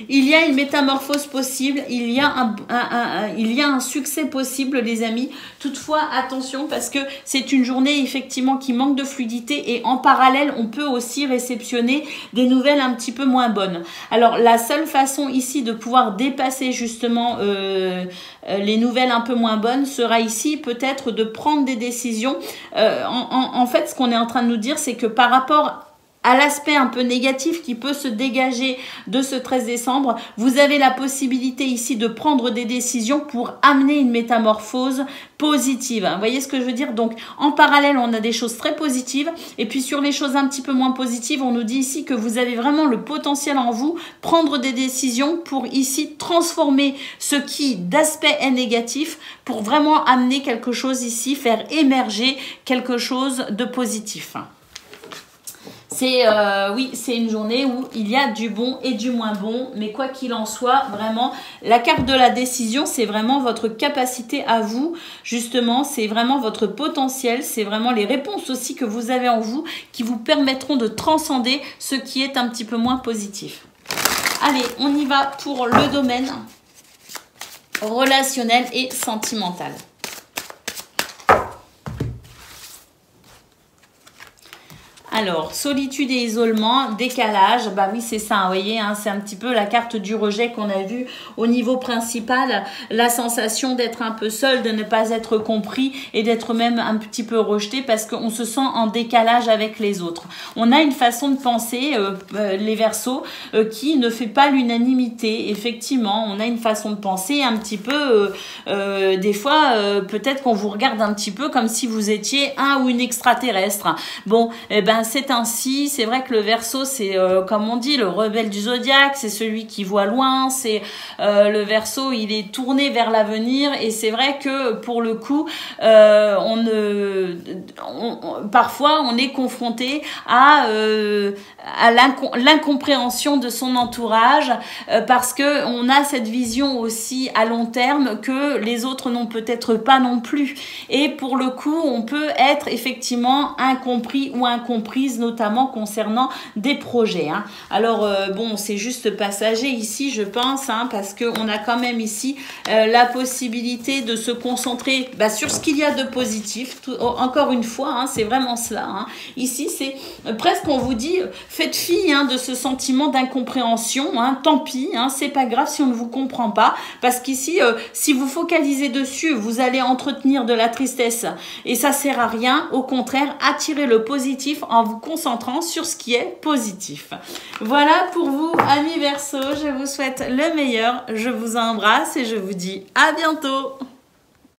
il y a une métamorphose possible, il y a un succès possible, les amis. Toutefois, attention, parce que c'est une journée effectivement qui manque de fluidité et en parallèle, on peut aussi réceptionner des nouvelles un petit peu moins bonnes. Alors, la seule façon ici de pouvoir dépasser justement les nouvelles un peu moins bonnes sera ici peut-être de prendre des décisions. En fait, ce qu'on est en train de nous dire, c'est que par rapport à l'aspect un peu négatif qui peut se dégager de ce 13 décembre, vous avez la possibilité ici de prendre des décisions pour amener une métamorphose positive. Vous voyez ce que je veux dire? Donc, en parallèle, on a des choses très positives. Et puis, sur les choses un petit peu moins positives, on nous dit ici que vous avez vraiment le potentiel en vous, prendre des décisions pour ici transformer ce qui d'aspect est négatif pour vraiment amener quelque chose ici, faire émerger quelque chose de positif. Oui, c'est une journée où il y a du bon et du moins bon, mais quoi qu'il en soit, vraiment, la carte de la décision, c'est vraiment votre capacité à vous, justement, c'est vraiment votre potentiel, c'est vraiment les réponses aussi que vous avez en vous qui vous permettront de transcender ce qui est un petit peu moins positif. Allez, on y va pour le domaine relationnel et sentimental. Alors, solitude et isolement, décalage, bah oui c'est ça, vous voyez, hein, c'est un petit peu la carte du rejet qu'on a vu au niveau principal, la sensation d'être un peu seul, de ne pas être compris et d'être même un petit peu rejeté parce qu'on se sent en décalage avec les autres. On a une façon de penser, les Verseaux, qui ne fait pas l'unanimité, effectivement, on a une façon de penser un petit peu, des fois, peut-être qu'on vous regarde un petit peu comme si vous étiez un ou une extraterrestre. Bon, eh ben c'est ainsi, c'est vrai que le Verseau, c'est comme on dit, le rebelle du zodiaque, c'est celui qui voit loin, c'est le Verseau, il est tourné vers l'avenir et c'est vrai que pour le coup, parfois on est confronté à l'incompréhension de son entourage parce que on a cette vision aussi à long terme que les autres n'ont peut-être pas non plus et pour le coup, on peut être effectivement incompris ou incomprise, notamment concernant des projets. Hein. Alors, bon, c'est juste passager ici, je pense, hein, parce qu'on a quand même ici la possibilité de se concentrer sur ce qu'il y a de positif. Encore une fois, hein, c'est vraiment cela. Hein. Ici, c'est presque, on vous dit, faites fi de ce sentiment d'incompréhension. Hein, tant pis, hein, c'est pas grave si on ne vous comprend pas, parce qu'ici, si vous focalisez dessus, vous allez entretenir de la tristesse et ça sert à rien. Au contraire, attirez le positif en vous concentrant sur ce qui est positif. Voilà pour vous, amis Verseaux. Je vous souhaite le meilleur. Je vous embrasse et je vous dis à bientôt.